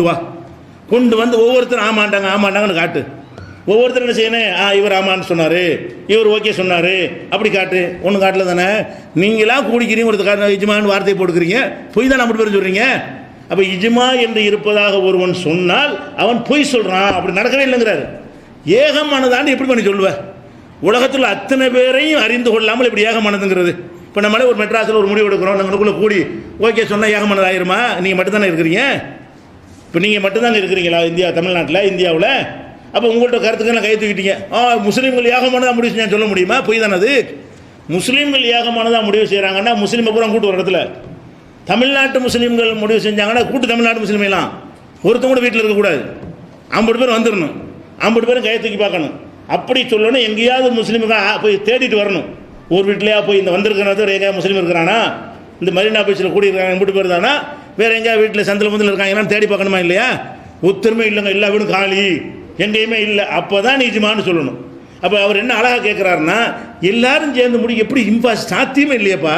கொண்டு வந்து ஒவ்வொருத்தரும் ஆமாண்டாங்கன்னு காட்டு. ஒவ்வொருத்தரும் என்ன செய்யணும், இவர் ஆமான்னு சொன்னார், இவர் ஓகே சொன்னார், அப்படி காட்டு. ஒன்றும் காட்டல தானே, நீங்களா கூடிக்கிறீங்க, ஒருத்தர் இஜ்மான்னு வார்த்தையை போட்டுக்கிறீங்க, பொய் தான் அப்படி பேர் சொல்கிறீங்க. அப்போ இஜ்மா என்று இருப்பதாக ஒருவன் சொன்னால் அவன் பொய் சொல்கிறான், அப்படி நடக்கவே இல்லைங்கிறாரு. ஏகமானதாண்டு எப்படி பண்ணி சொல்லுவேன்? உலகத்தில் அத்தனை பேரையும் அறிந்து கொள்ளாமல் இப்படி ஏகமானதுங்கிறது. இப்போ நம்மளே ஒரு மெட்ராஸில் ஒரு முடிவு எடுக்கிறோம், நாங்களுக்குள்ளே கூடி ஓகே சொன்னால் ஏகமானது ஆயிருமா? நீங்கள் மட்டும்தானே இருக்கிறீங்க. இப்போ நீங்கள் மட்டும்தாங்க இருக்கிறீங்களா தமிழ்நாட்டில், இந்தியாவில்? அப்போ உங்கள்கிட்ட கருத்துக்கெல்லாம் கை தூக்கிட்டீங்க, முஸ்லீம்கள் ஏகமானதாக முடிவு செஞ்சு சொல்ல முடியுமா? பொய் தானே அது. முஸ்லீம்கள் ஏகமானதாக முடிவு செய்கிறாங்கன்னா முஸ்லீமை பூரா கூட்டு ஒரு இடத்துல, தமிழ்நாட்டு முஸ்லீம்கள் முடிவு செஞ்சாங்கன்னா கூட்டு தமிழ்நாட்டு முஸ்லீமெல்லாம் ஒருத்தங்க கூட வீட்டில் இருக்கக்கூடாது, 50 பேர் வந்துடணும், 50 பேரும் கையை தூக்கி பார்க்கணும். அப்படி சொல்லணும். எங்கேயாவது முஸ்லீமுக்கு போய் தேடிட்டு வரணும். ஒரு வீட்லையா போய் இந்த வந்திருக்கிறது எங்கேயா முஸ்லீம் இருக்கிறானா, இந்த மரீனா பீச்சில் கூடி இருக்காங்க 50 பேர் தானா, வேறு எங்கேயா வீட்டில் சந்தில் முதல் இருக்காங்கன்னா தேடி பார்க்கணுமா இல்லையா? ஒத்துருமே இல்லைங்க, எல்லா வீடும் காலி, எங்கேயுமே இல்லை, அப்போ தான் நீ இஜ்மான்னு சொல்லணும். அப்போ அவர் என்ன அழகாக கேட்குறாருன்னா, எல்லாரும் சேர்ந்து எப்படி சாத்தியமே இல்லையாப்பா,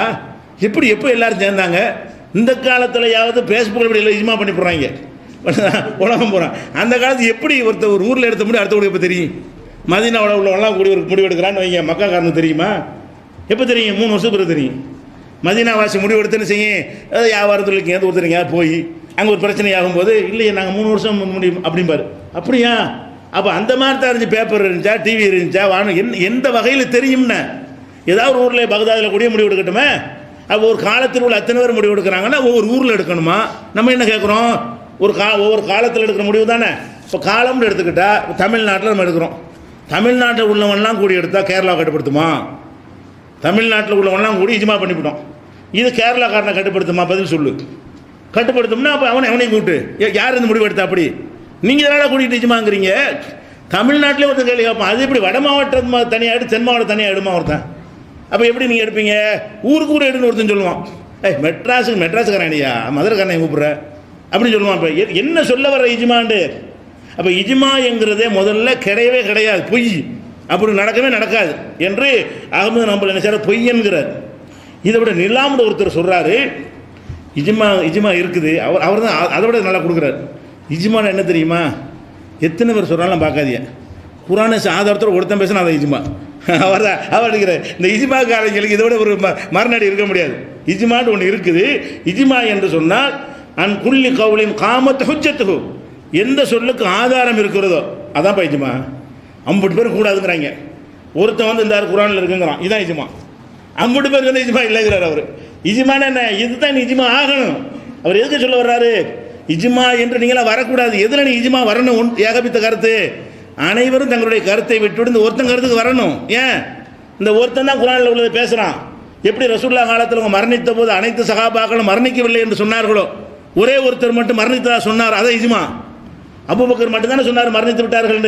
எப்போ எல்லாரும் சேர்ந்தாங்க? இந்த காலத்திலையாவது ஃபேஸ்புக்கில் இப்படி எல்லாம் இஜ்மா பண்ணி போடுறாங்க, உலகம் போகிறான். அந்த காலத்து எப்படி ஒரு ஊரில் எடுத்த முடியும் அடுத்த ஊருக்கு எப்போ தெரியும்? மதீனாவில் உள்ளவங்களாம் கூடி ஒரு முடிவு எடுக்கிறான்னு வைங்க, மக்காக்காரனுக்கு தெரியுமா? எப்போ தெரியும்? 3 வருஷத்துக்கு பிறகு தெரியும். மதீனாவாசி முடிவு எடுத்துன்னு செய்யும், வியாபாரத்தில் எங்கேயாவது ஒருத்தர் போய் அங்கே ஒரு பிரச்சனை ஆகும்போது, இல்லையே நாங்கள் 3 வருஷம் முடியும் அப்படிம்பாரு. அப்படியா? அப்போ அந்த மாதிரி தான் இருந்துச்சு. பேப்பர் இருந்துச்சா, டிவி இருந்துச்சா, எந்த வகையில் தெரியும்னு? ஏதாவது ஒரு ஊரில் பகதாதில் கூடிய முடிவு எடுக்கட்டுமே. அப்போ ஒரு காலத்தில் உள்ள அத்தனை பேர் முடிவு எடுக்கிறாங்கன்னா ஒவ்வொரு ஊரில் எடுக்கணுமா? நம்ம என்ன கேட்குறோம்? ஒவ்வொரு காலத்தில் எடுக்கிற முடிவு தானே. இப்போ காலம்னு எடுத்துக்கிட்டால் தமிழ்நாட்டில் நம்ம எடுக்கிறோம். தமிழ்நாட்டில் உள்ளவன்லாம் கூடி எடுத்தால் கேரளா கட்டுப்படுத்துமா? தமிழ்நாட்டில் உள்ளவன்லாம் கூடி இஜ்மா பண்ணிவிட்டோம். இது கேரளாக்காரனை கட்டுப்படுத்துமா? பதில் சொல்லு. கட்டுப்படுத்தும்னா அப்போ அவனையும் கூப்பிட்டு யார் இந்த முடிவு எடுத்தா? அப்படி நீங்கள் எல்லாம் கூட்டிகிட்டு இஜ்மாங்கிறீங்க. தமிழ்நாட்டிலே ஒருத்தர் கேள்வி கேட்பான், அது எப்படி வட மாவட்டம் தனியாகிடு, தென் மாவட்டம் தனியாக எடுமா ஒருத்தன்? அப்போ எப்படி நீங்கள் எடுப்பீங்க? ஊருக்கு எடுன்னு ஒருத்தன் சொல்லுவான், மெட்ராஸுக்காரனியா மதுரைக்காரனை கூப்பிட்ற அப்படின்னு சொல்லுவான். இப்போ என்ன சொல்ல வர இஜ்மாண்டு? அப்போ இஜ்மா என்கிறதே முதல்ல கிடையவே கிடையாது, பொய், அப்படி நடக்காது என்று அகமது நம்பல் என்ன செய்யற பொய் என்கிறார். இதை விட நிலாம்னு ஒருத்தர் சொல்கிறாரு, இஜ்மா இருக்குது, அவர் தான் அதை விட நல்லா கொடுக்குறாரு. இஜ்மான்னு என்ன தெரியுமா? எத்தனை பேர் சொல்கிறாலும் பார்க்காதீங்க, குரானை ஆதாரத்தோடு ஒருத்தன் பேசினா அதை இஜ்மா, அவர் அடிக்கிறார். இந்த இஜ்மாக்காரங்களுக்கு இதை விட ஒரு மறுநாடி இருக்க முடியாது. இஜ்மான்னு ஒன்று இருக்குது. இஜ்மா என்று சொன்னால் அன் குல்லி கவுலின் காமத் ஹுஜ்ஜத்துஹு, எந்த சொல்லுக்கு ஆதாரம் இருக்கிறதோ அதான் இஜ்மா. 50 பேர் கூடாதுங்கிறாங்க, ஒருத்தன் இந்த குரானில் இருக்குங்கிறான், இதுதான் இஜ்மா. 50 பேர் இஜ்மா இல்லைங்கிறார் அவர். இஜ்மான என்ன? இதுதான் இஜ்மா ஆகணும். அவர் எதுக்கு சொல்ல வர்றாரு? இஜ்மா என்று நீங்களாம் வரக்கூடாது. எதில் நீ இஜ்மா வரணும்? ஏகபித்த கருத்து, அனைவரும் தங்களுடைய கருத்தை விட்டு இந்த ஒருத்தன் கருத்துக்கு வரணும். ஏன்? இந்த ஒருத்தன் தான் குரானில் உள்ளதை பேசுகிறான். எப்படி ரசூலுல்லாஹ் காலத்தில் அவங்க மரணித்த போது அனைத்து சஹாபாக்களும் மரணிக்கவில்லை என்று சொன்னார்களோ, ஒரே ஒருத்தர் மட்டும் மரணித்ததா சொன்னார், அதை இஜ்மா. அபூபக்கர் மட்டும்தானே சொன்னார் மரணித்து விட்டார்கள்,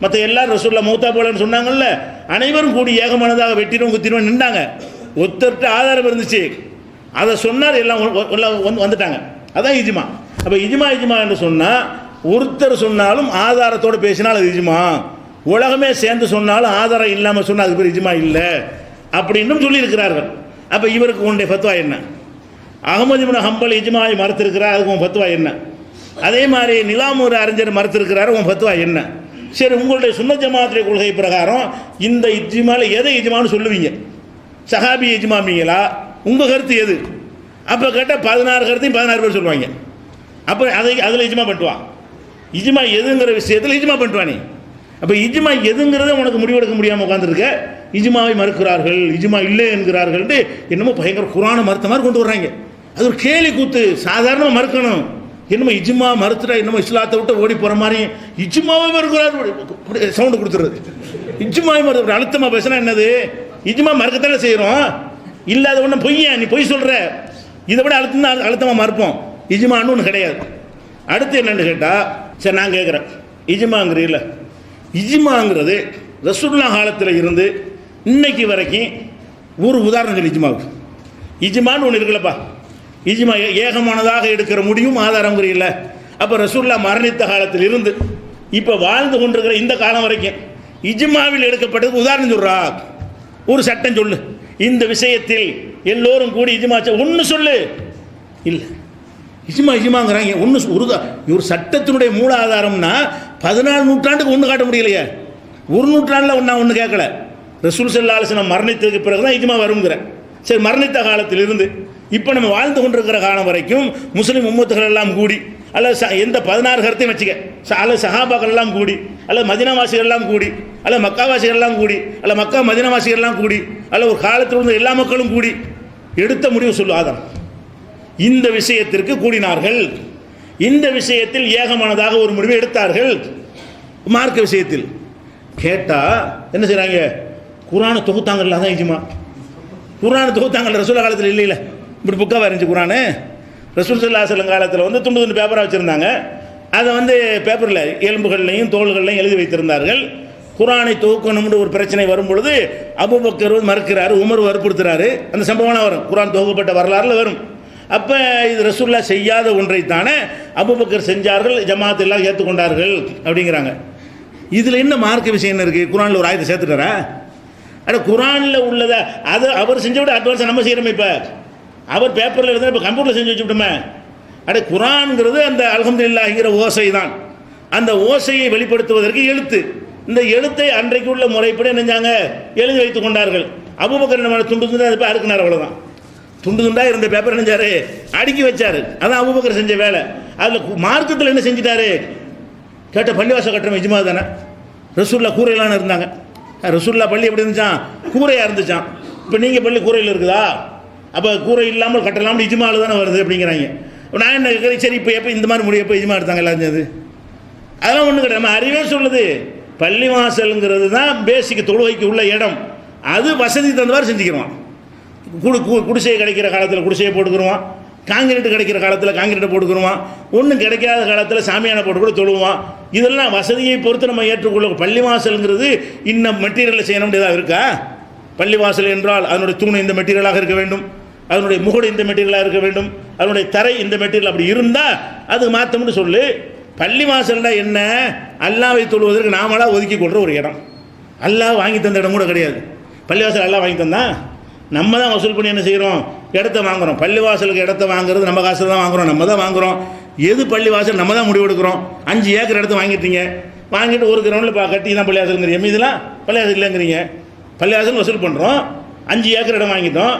மற்ற எல்லாரும் ரசூலுல்லாஹ் மௌத்தா போலன்னு சொன்னாங்கல்ல, அனைவரும் கூடி ஏகமானதாக வெட்டிடும் குத்திடும் நின்றாங்க. ஒருத்தர்கிட்ட ஆதாரம் இருந்துச்சு, அதை சொன்னார், எல்லாம் வந்துட்டாங்க, அதான் இஜ்மா. அப்போ இஜ்மா என்று சொன்னால் ஒருத்தர் சொன்னாலும் ஆதாரத்தோடு பேசினால் அது இஜ்மா. உலகமே சேர்ந்து சொன்னாலும் ஆதாரம் இல்லாமல் சொன்னால் அது பேர் இஜ்மா இல்லை அப்படின்னும் சொல்லியிருக்கிறார்கள். அப்போ இவருக்கு உன்னுடைய ஃபத்வா என்ன? அகமது இப்னு ஹம்பல் இஜ்மாவை மறுத்திருக்கிறார், அதுக்கு உன் ஃபத்வா என்ன? அதே மாதிரி நிலாமூர் அறிஞர் மறுத்திருக்கிறார், உன் ஃபத்வா என்ன? சரி, உங்களுடைய சுன்னத் ஜமாத்துடைய கொள்கை பிரகாரம் இந்த இஜ்மாவில் எதை இஜ்மான்னு சொல்லுவீங்க? சஹாபி இஜ்மாமீங்களா? உங்கள் கருத்து எது? அப்போ கேட்டால் 16 கருத்தையும் 16 பேர் சொல்லுவாங்க. அப்போ அதில் இஜ்மா பண்ணுவான். இஜ்மா எதுங்கிற விஷயத்தில் இஜ்மா பண்ணுவானே. அப்போ இஜ்மா எதுங்கிறத உனக்கு முடிவெடுக்க முடியாமல் உட்காந்துருக்க. இஜ்மாவை மறுக்கிறார்கள், இஜ்மா இல்லை என்கிறார்கள், என்னமோ பயங்கர குரானை மறுத்த மாதிரி கொண்டு வர்றாங்க. அது ஒரு கேலி கூத்து. சாதாரணமாக மறுக்கணும். என்னமோ இஜ்மா மறுத்துட்டா என்னமோ இஸ்லாத்தை விட்டு ஓடி போகிற மாதிரி இஜ்மாவை மறுக்கிறார் சவுண்டு கொடுத்துருது. இஜ்மாவை மறுக்கிற அழுத்தமாக பேசுனா என்னது? இஜ்மா மறுக்கத்தானே செய்கிறோம், இல்லாத ஒன்றும் பொய்யா, நீ பொய் சொல்கிற, இதை விட அழுத்தமாக மறுப்போம். இஜ்மான்னு ஒன்று கிடையாது. அடுத்து என்னென்னு கேட்டால், சரி நான் கேட்குறேன், இஜ்மாங்கிறீல்ல, இஜ்மாங்கிறது ரசூலுல்லாஹ் காலத்தில் இருந்து இன்னைக்கு வரைக்கும் ஒரு உதாரணம் சொல்லி இஜ்மாவுக்கு. இஜ்மான்னு ஒன்று இருக்குல்லப்பா, இஜ்மா ஏகமானதாக எடுக்கிற முடியும் ஆதாரங்கிறீல்ல. அப்போ ரசூலுல்லாஹ் மரணித்த காலத்தில் இருந்து இப்போ வாழ்ந்து கொண்டிருக்கிற இந்த காலம் வரைக்கும் இஜ்மாவில் எடுக்கப்பட்டதுக்கு உதாரணம் சொல்றா, ஒரு சட்டம் சொல்லு, இந்த விஷயத்தில் எல்லோரும் கூடி இஜ்மா ஒன்று சொல்லு. இல்லை, இஜ்மாங்கிறாங்க ஒன்று ஒரு சட்டத்தினுடைய மூல ஆதாரம்னா 14 நூற்றாண்டுக்கு ஒன்று காட்ட முடியலையே, ஒரு நூற்றாண்டில் ஒன்று கேட்கல. ரசூல் ஸல்லல்லாஹு அலைஹி வஸல்லம் மரணித்ததுக்கு பிறகு தான் இஜ்மா வருங்கிற. சரி, மரணித்த காலத்தில் இருந்து இப்போ நம்ம வாழ்ந்து கொண்டிருக்கிற காலம் வரைக்கும் முஸ்லீம் உம்மத்துகள் எல்லாம் கூடி, அல்லது எந்த 16 கருத்தையும் வச்சுக்க, அல்லது சஹாபாக்கள் எல்லாம் கூடி, அல்லது மதீனாவாசிகள் எல்லாம் கூடி, அல்லது மக்காவாசிகள் எல்லாம் கூடி, அல்லது மக்கா மதீனாவாசிகள் எல்லாம் கூடி, அல்லது ஒரு காலத்தில் இருந்த எல்லா மக்களும் கூடி எடுத்த முடிவு சொல்லு ஆதாரம். இந்த விஷயத்திற்கு கூடினார்கள், இந்த விஷயத்தில் ஏகமானதாக ஒரு முடிவை எடுத்தார்கள். மார்க்க விஷயத்தில் கேட்டால் என்ன செய்கிறாங்க? குர்ஆனை தொகுத்தாங்கல்ல, அதான் இஜ்மா. குர்ஆனை தொகுத்தாங்கல்ல, ரசூல் காலத்தில் இல்லை இல்லை, இப்படி புக்காக இருந்துச்சு குர்ஆனு. ரசூல் ஸல்லல்லாஹு அலைஹி வஸல்லம் காலத்தில் துண்டு துண்டு பேப்பராக வச்சுருந்தாங்க. அதை பேப்பரில் எலும்புகள்லையும் தோள்கள்லையும் எழுதி வைத்திருந்தார்கள். குர்ஆனை தொகுக்கணும்னு ஒரு பிரச்சனை வரும் பொழுது அபூபக்கர் மறுக்கிறாரு, உமர் வற்புறுத்துறாரு. அந்த சம்பவம்லாம் வரும், குர்ஆன் தொகுக்கப்பட்ட வரலாறுல வரும். அப்போ இது ரசூலுல்லாஹ் செய்யாத ஒன்றைத்தானே அபூபக்கர் செஞ்சார்கள், ஜமாத் எல்லாம் ஏற்றுக்கொண்டார்கள் அப்படிங்கிறாங்க. இதில் என்ன மார்க்க விஷயம் என்ன இருக்குது? குர்ஆனில் ஒரு ஆயத்தை சேர்த்துட்டாரா? ஆனால் குர்ஆனில் உள்ளதை அதை அவர் செஞ்ச விட அட்வான்ஸாக நம்ம செய்கிறோம். இப்போ அவர் பேப்பரில் எழுதுனா இப்போ கம்ப்யூட்டரில் செஞ்சு வச்சுவிட்டோமே. குர்ஆன்ங்கிறது அந்த அல்ஹம்துலில்லாஹ்ங்கிற ஓசை தான். அந்த ஓசையை வெளிப்படுத்துவதற்கு எழுத்து, இந்த எழுத்தை அன்றைக்கு உள்ள முறைப்படி நினைஞ்சாங்க, எழுதி வைத்து கொண்டார்கள். அபூபக்கர் நம்ம துண்டு துண்டா அது போய் அறுக்குனார், அவ்வளோதான். துண்டு துண்டாக இருந்த பேப்பர் நினைஞ்சாரு, அடுக்கி வச்சாரு. அதான் அபூபக்கர் செஞ்ச வேலை. அதில் மார்க்கத்தில் என்ன செஞ்சிட்டாரு கேட்ட, பள்ளிவாசல் கட்டுற இஜ்மா தானே. ரசூல்லா கூரையிலான இருந்தாங்க. ரசூல்லா பள்ளி எப்படி இருந்துச்சான்? கூரையாக இருந்துச்சான். இப்போ நீங்கள் பள்ளி கூரையில் இருக்குதா? அப்போ கூரை இல்லாமல் கட்டலாம்னு இஜ்மாவில் தானே வருது அப்படிங்கிறாங்க. நான் என்ன கேட்குறேன், சரி இப்போ எப்போ இந்த மாதிரி முடிய எப்போ இஜ்மா எடுத்தாங்க எல்லாரும்? அது அதெல்லாம் ஒன்றும் கிடையாது. நம்ம அறிவே சொல்லுது, பள்ளிவாசலுங்கிறது தான் பேசிக் தொழுகைக்கு உள்ள இடம். அது வசதி தந்தவாறு செஞ்சுக்கிறோம். குடிசை கிடைக்கிற காலத்தில் குடிசையை போட்டுக்கிடுவான், காங்கிரீட்டு கிடைக்கிற காலத்தில் காங்கிரீட்டை போட்டுக்கிடுவான், ஒன்றும் கிடைக்காத காலத்தில் சாமியான போட்டு கூட தொழுவான். இதெல்லாம் வசதியை பொறுத்து நம்ம ஏற்றுக்கொள்ள. பள்ளிவாசலுங்கிறது இன்னும் மெட்டீரியலில் செய்ய வேண்டியதாக இருக்கா? பள்ளிவாசல் என்றால் அதனுடைய தூண் இந்த மெட்டீரியலாக இருக்க வேண்டும், அதனுடைய முகடு இந்த மெட்டீரியலாக இருக்க வேண்டும், அதனுடைய தரை இந்த மெட்டீரியல் அப்படி இருந்தால் அது மாற்றம்னு சொல்லு. பள்ளிவாசல்னா என்ன? அல்லாஹ்வை தொழுவதற்கு நாமளாக ஒதுக்கி கொள்கிற ஒரு இடம். அல்லாஹ் வாங்கி தந்த இடம் கூட கிடையாது. பள்ளிவாசல் அல்லாஹ் வாங்கி தந்தா? நம்ம தான் வசூல் பண்ணி என்ன செய்கிறோம்? இடத்த வாங்குகிறோம். பள்ளிவாசலுக்கு இடத்த வாங்குறது நம்ம காசில் தான் வாங்குகிறோம், நம்ம தான் வாங்குகிறோம். எது பள்ளிவாசல் நம்ம தான் முடிவு எடுக்கிறோம். 5 ஏக்கர் இடத்த வாங்கிட்டீங்க, வாங்கிட்டு ஒரு கிரௌண்டில் கட்டி தான் பள்ளிவாசலுங்கிறீங்க, மீதெல்லாம் பள்ளிவாசல் இல்லைங்கிறீங்க. பள்ளிவாசல் வசூல் பண்ணுறோம், 5 ஏக்கர் இடம் வாங்கிட்டோம்,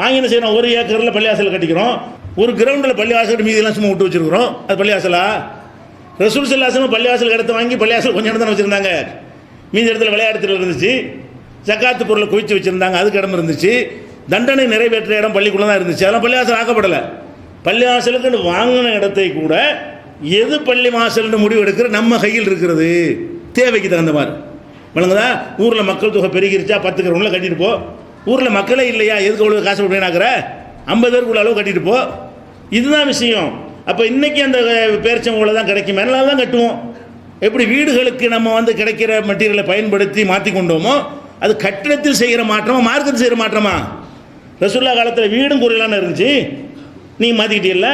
வாங்கி என்ன செய்யணும்? 1 ஏக்கரில் பள்ளிவாசல் கட்டிக்கிறோம், ஒரு கிரவுண்டில் பள்ளிவாசல் மீதெல்லாம் சும்மா விட்டு வச்சுருக்கிறோம். அது பள்ளிவாசலா? ரசூல் ஸல்லல்லாஹு அலைஹி வஸல்லம் பள்ளிவாசல் இடத்த வாங்கி பள்ளிவாசல் கொஞ்சம் இடம் தானே வச்சுருந்தாங்க. மீதி இடத்துல விளையாட்டுல இருந்துச்சு, ஜக்காத்து பொருளை குவிச்சு வச்சுருந்தாங்க, அதுக்கு இடம் இருந்துச்சு, தண்டனை நிறைவேற்ற இடம் பள்ளிக்குள்ளே தான் இருந்துச்சு. அதெல்லாம் பள்ளிவாசல் ஆக்கப்படலை. பள்ளிவாசலுக்குன்னு வாங்கின இடத்தை கூட எது பள்ளிவாசல்னு முடிவு எடுக்கிற நம்ம கையில் இருக்கிறது, தேவைக்கு தகுந்த மாதிரி. வழங்குதா? ஊரில் மக்கள் தொகை பெருகிருச்சா 10 கிரவுண்டில் கட்டிட்டு போ. ஊரில் மக்களே இல்லையா, எதுக்கு அவ்வளோ காசு கொடுக்குற? 50 பேருக்குள்ள அளவு கட்டிட்டு போ. இதுதான் விஷயம். அப்போ இன்றைக்கி அந்த பேரிச்சம்பளம் தான் கிடைக்கும், மேலால் தான் கட்டுவோம். எப்படி வீடுகளுக்கு நம்ம கிடைக்கிற மெட்டீரியலை பயன்படுத்தி மாற்றி கொண்டோமோ, அது கட்டிடத்தில் செய்கிற மாற்றமா மார்க்கத்தில் செய்கிற மாற்றமா? ரசூலுல்லாஹ் காலத்தில் வீடும் கூரையிலான இருந்துச்சு, நீங்கள் மாற்றிக்கிட்டீல்ல.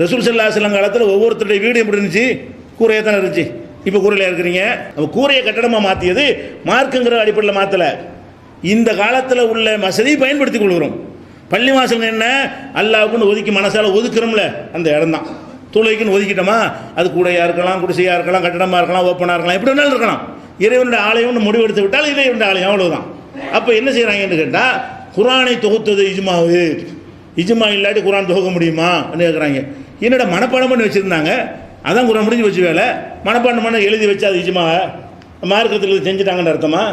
ரசூல் ஸல்லல்லாஹு அலைஹி வஸல்லம் காலத்தில் ஒவ்வொருத்தருடைய வீடு எப்படி இருந்துச்சு? கூரையாக தானே இருந்துச்சு. இப்போ கூரையில் இருக்கிறீங்க. அப்போ கூரையை கட்டடமாக மாற்றியது மார்க்குங்கிற அடிப்படையில் மாற்றலை. இந்த காலத்தில் உள்ள வசதியை பயன்படுத்தி கொள்கிறோம். பள்ளிவாசல் என்ன? அல்லாஹ்வுக்குன்னு ஒதுக்கி மனசால ஒதுக்குறோம்ல, அந்த இடம் தான். தொழுகைக்குன்னு ஒதுக்கிட்டோமா, அது கூடையாக இருக்கலாம், குடிசையாக இருக்கலாம், கட்டடமாக இருக்கலாம், ஓப்பனாக இருக்கலாம், எப்படி வேணாலும் இருக்கலாம். இறைவனுடைய ஆலயம்னு முடிவெடுத்து விட்டால் இறைவனுடைய ஆலயம், அவ்வளோதான். அப்போ என்ன செய்கிறாங்கன்னு கேட்டால், குர்ஆனை தொகுத்தது இஜ்மாவு, இஜ்மா இல்லாட்டி குர்ஆன் தொகுக்க முடியுமா கேட்குறாங்க. என்னோட மனப்பாடம் பண்ணி வச்சுருந்தாங்க, அதான் குர்ஆன் முடிஞ்சு வச்சு வேலை. மனப்பாடம் பண்ண எழுதி வச்சு அது இஜ்மா மார்க்கத்தில் செஞ்சுட்டாங்கன்னு அர்த்தமா?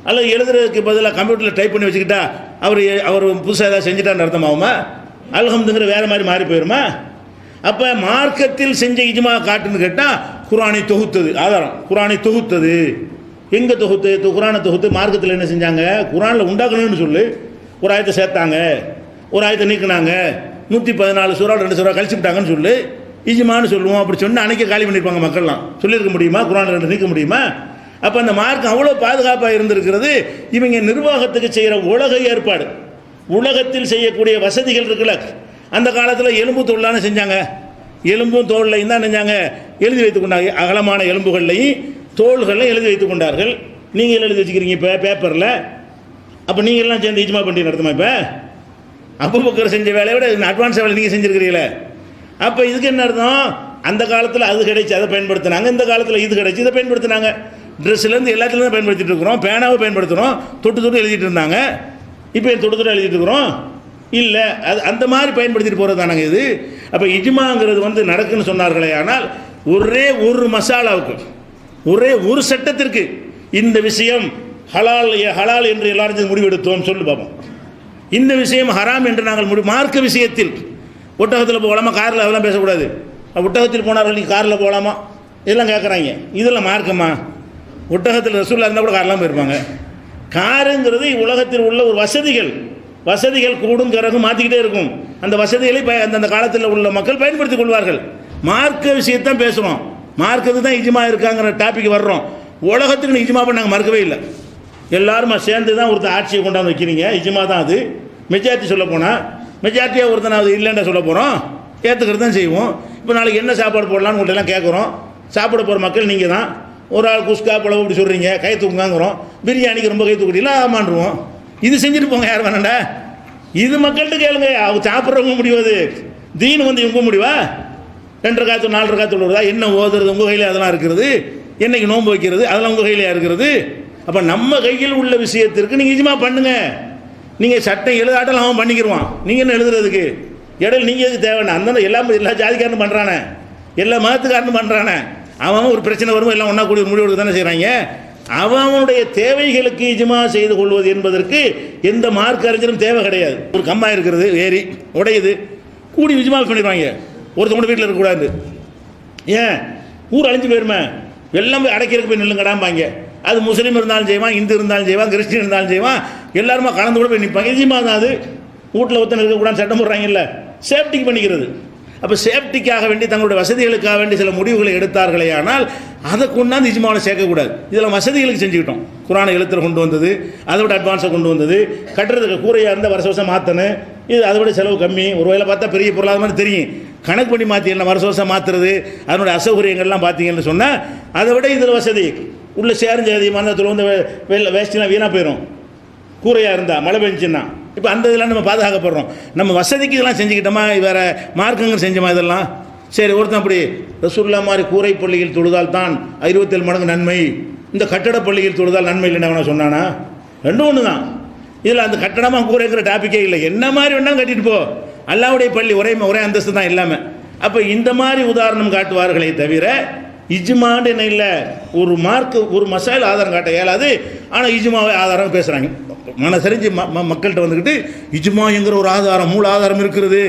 அல்லது எழுதுறதுக்கு பதிலாக கம்ப்யூட்டரில் டைப் பண்ணி வச்சுக்கிட்டா அவர் புதுசாக ஏதாவது செஞ்சுட்டான்னு அர்த்தமாகுமா? அல்ஹம்துங்கிற வேறு மாதிரி மாறி போயிடுமா? அப்போ மார்க்கத்தில் செஞ்ச இஜ்மா காட்டுன்னு கேட்டால் குர்ஆனை தொகுத்தது ஆதாரம். குர்ஆனை தொகுத்தது எங்கே தொகுத்து? குர்ஆனை தொகுத்து மார்க்கத்தில் என்ன செஞ்சாங்க? குர்ஆனில் உண்டாக்கணும்னு சொல்லி ஒரு ஆயத்தை சேர்த்தாங்க, ஒரு ஆயத்தை நீக்கினாங்க, 114 சூறா 2 சூறா கழிச்சு விட்டாங்கன்னு சொல்லி இஜ்மான்னு சொல்லுவோம். அப்படி சொன்னால் அன்றைக்கே காலி பண்ணியிருப்பாங்க மக்கள்லாம். சொல்லியிருக்க முடியுமா? குர்ஆன் 2 நீக்க முடியுமா? அப்போ அந்த மார்க்கம் அவ்வளோ பாதுகாப்பாக இருந்திருக்கிறது. இவங்க நிர்வாகத்துக்கு செய்கிற உலக ஏற்பாடு, உலகத்தில் செய்யக்கூடிய வசதிகள் இருக்குல்ல, அந்த காலத்தில் எலும்பு தோல்லான செஞ்சாங்க. எலும்பும் தோல்லையும் தான் செஞ்சாங்க, எழுதி வைத்து கொண்டாங்க. அகலமான எலும்புகள்லையும் தோள்களில் எழுதி வைத்து கொண்டார்கள். நீங்கள் எழுதி வச்சுக்கிறீங்க இப்போ பேப்பரில். அப்போ நீங்கள் எல்லாம் சேர்ந்து இஜ்மா பண்ணி நடத்துமா? இப்போ அபூபக்கர் செஞ்ச வேலையை விட அட்வான்ஸ் வேலை நீங்கள் செஞ்சுருக்கிறீங்களே. அப்போ இதுக்கு என்ன அர்த்தம்? அந்த காலத்தில் அது கிடைச்சி அதை பயன்படுத்தினாங்க, இந்த காலத்தில் இது கிடைச்சி இதை பயன்படுத்தினாங்க. ட்ரெஸ்லேருந்து எல்லாத்துலேருந்து பயன்படுத்திட்டு இருக்கிறோம். பேனாவை பயன்படுத்துகிறோம், தொட்டு தொட்டு எழுதிட்டு இருந்தாங்க. இப்போ தொட்டு தொட்டு எழுதிட்டு இருக்கிறோம் இல்லை, அது அந்த மாதிரி பயன்படுத்திட்டு போகிறது தானாங்க இது. அப்போ இஜ்மாங்கிறது வந்து நடக்குன்னு சொன்னார்களே, ஆனால் ஒரே ஒரு மசாலாவுக்கு, ஒரே ஒரு சட்டத்திற்கு இந்த விஷயம் ஹலால் ஹலால் என்று எல்லாரும் முடிவெடுத்தோம் சொல்லு பார்ப்போம். இந்த விஷயம் ஹராம் என்று நாங்கள் மார்க்க விஷயத்தில் ஒட்டகத்தில் போகலாமா, காரில் அதெல்லாம் பேசக்கூடாது. ஒட்டகத்தில் போனார்கள், நீ காரில் போகலாமா, இதெல்லாம் கேட்குறாங்க. இதெல்லாம் மார்க்கமா? ஒட்டகத்தில் ரசூல்லா இருந்தால் கூட கார்லாம் போயிருப்பாங்க. காருங்கிறது உலகத்தில் உள்ள ஒரு வசதிகள் கூடும் கிறகும் மாற்றிக்கிட்டே இருக்கும். அந்த வசதிகளை அந்த காலத்தில் உள்ள மக்கள் பயன்படுத்திக் கொள்வார்கள். மார்க்க விஷயத்தான் பேசுகிறோம், மார்க்கத்துக்கு தான் இஜ்மா இருக்காங்கிற டாபிக் வர்றோம். உலகத்துக்கு இஜ்மா பண்ண நாங்கள் மறுக்கவே இல்லை. எல்லாருமா சேர்ந்து தான் ஒருத்தர் ஆட்சியை கொண்டாந்து வைக்கிறீங்க. இஜ்மா தான் அது. மெஜாரிட்டி சொல்ல போனால் மெஜாரிட்டியாக ஒருத்தன் அது இல்லைன்னா சொல்ல போகிறோம், ஏற்றுக்கிறது தான் செய்வோம். இப்போ நாளைக்கு என்ன சாப்பாடு போடலான்னு உங்கள்கிட்ட கேட்குறோம். சாப்பிட போகிற மக்கள் நீங்கள் தான். ஒரு ஆள் குஸ்கா புலவு இப்படி சொல்கிறீங்க, கை தூக்குங்கிறோம். பிரியாணிக்கு ரொம்ப கை தூக்கிட்டீங்களா ஆமான்றுவோம். இது செஞ்சுட்டு போங்க, யார் வேணாண்டா. இது மக்கள்கிட்ட கேளுங்க, அவங்க சாப்பிட்றவங்க முடியாது. தீன் வந்து இவங்க முடிவா? 2 ரக்காத்து 4 ரக்காத்து உள்ளதா? என்ன ஓதுறது உங்கள் கையில் அதெல்லாம் இருக்கிறது? என்னைக்கு நோன்பு வைக்கிறது அதெல்லாம் உங்கள் கையிலையா இருக்கிறது? அப்போ நம்ம கையில் உள்ள விஷயத்திற்கு நீங்கள் இஜ்மா பண்ணுங்க. நீங்கள் சட்டம் எழுதாட்டம் அவன் பண்ணிக்கிடுவான், நீங்கள் என்ன எழுதுறதுக்கு? இடையில நீங்கள் எதுக்கு தேவைன்னா? அந்த எல்லா ஜாதிக்காரனும் பண்ணுறானே, எல்லா மதத்துக்காரனும் பண்ணுறானே. அவன் ஒரு பிரச்சனை வரும், எல்லாம் ஒன்றா கூடிய முடிவு தானே செய்கிறாங்க. அவனுடைய தேவைகளுக்கு இஜ்மா செய்து கொள்வது என்பதற்கு எந்த மார்க் அறிஞரும் தேவை கிடையாது. ஒரு கம்மா இருக்கிறது, ஏறி உடையுது, கூடி இஜ்மா பண்ணிடுவாங்க. ஒருத்தவங்க வீட்டில் இருக்கக்கூடாது. ஏன்? ஊர் அழிஞ்சு போயிருமே, எல்லாம் போய் அடைக்கிறதுக்கு போய் நில்லுங்கடாம்பாங்க. அது முஸ்லீம் இருந்தாலும் செய்வான், இந்து இருந்தாலும் செய்வான், கிறிஸ்டின் இருந்தாலும் செய்வான், எல்லாருமா கலந்து கூட போய் நிற்பாங்க. இஜ்மா தான் அது. வீட்டில் ஒருத்தன் இருக்கக்கூடாது சட்டம் போடுறாங்க இல்லை, சேஃப்டிக்கு பண்ணிக்கிறது. அப்போ சேஃப்டிக்காக வேண்டி தங்களுடைய வசதிகளுக்காக வேண்டி சில முடிவுகளை எடுத்தார்களே, ஆனால் அதை கொண்டாந்து இஜ்மாவில் சேர்க்கக்கூடாது. இதெல்லாம் வசதிகளுக்கு செஞ்சுக்கிட்டோம். குரானை எழுத்துல கொண்டு வந்தது, அதை விட அட்வான்ஸாக கொண்டு வந்தது. கட்டுறதுக்கு கூரையாக இருந்தால் வருஷம் மாற்றணும், இது அதை விட செலவு கம்மி. ஒரு வேளை பார்த்தா பெரிய பொருளாதார மாதிரி தெரியும், கணக்கு பண்ணி மாற்றி என்ன வருஷம் மாற்றுறது, அதனுடைய அசௌகரியங்கள்லாம் பார்த்தீங்கன்னு சொன்னால் அதை விட இதில் வசதி உள்ள சேரும் அதிகமான வந்து வேஸ்ட்லாம் வீணாக போயிடும். கூரையாக இருந்தால் மழை பெஞ்சுன்னா இப்போ அந்த இதெல்லாம் நம்ம பாதுகாக்கப்படுறோம். நம்ம வசதிக்கு இதெல்லாம் செஞ்சுக்கிட்டோமா, வேறு மார்க்கங்கள் செஞ்சோமா இதெல்லாம்? சரி, ஒருத்தன் அப்படி ரசூலுல்லாஹ் மாதிரி கூரை பள்ளியில் தொழுதால் தான் 27 மடங்கு நன்மை, இந்த கட்டட பள்ளியில் தொழுதால் நன்மை இல்லைன்னு சொன்னானா? ரெண்டும் ஒன்று தான். இதில் அந்த கட்டடமாக கூரைக்கிற டாப்பிக்கே இல்லை. என்ன மாதிரி வேணாலும் கட்டிட்டு போ, அல்லாஹ்வுடைய பள்ளி ஒரே அந்தஸ்து தான் எல்லாமே. அப்போ இந்த மாதிரி உதாரணம் காட்டுவார்களே தவிர இஜ்மான்னு என்ன இல்லை. ஒரு மார்க்கு ஒரு மசாயில் ஆதாரம் காட்ட இயலாது. ஆனால் இஜ்மாவை ஆதாரம் பேசுகிறாங்க. மனசறிஞ்சு மக்கள்கிட்ட வந்துக்கிட்டு இஜ்மாங்கிற ஒரு ஆதாரம், மூல ஆதாரம் இருக்கிறது,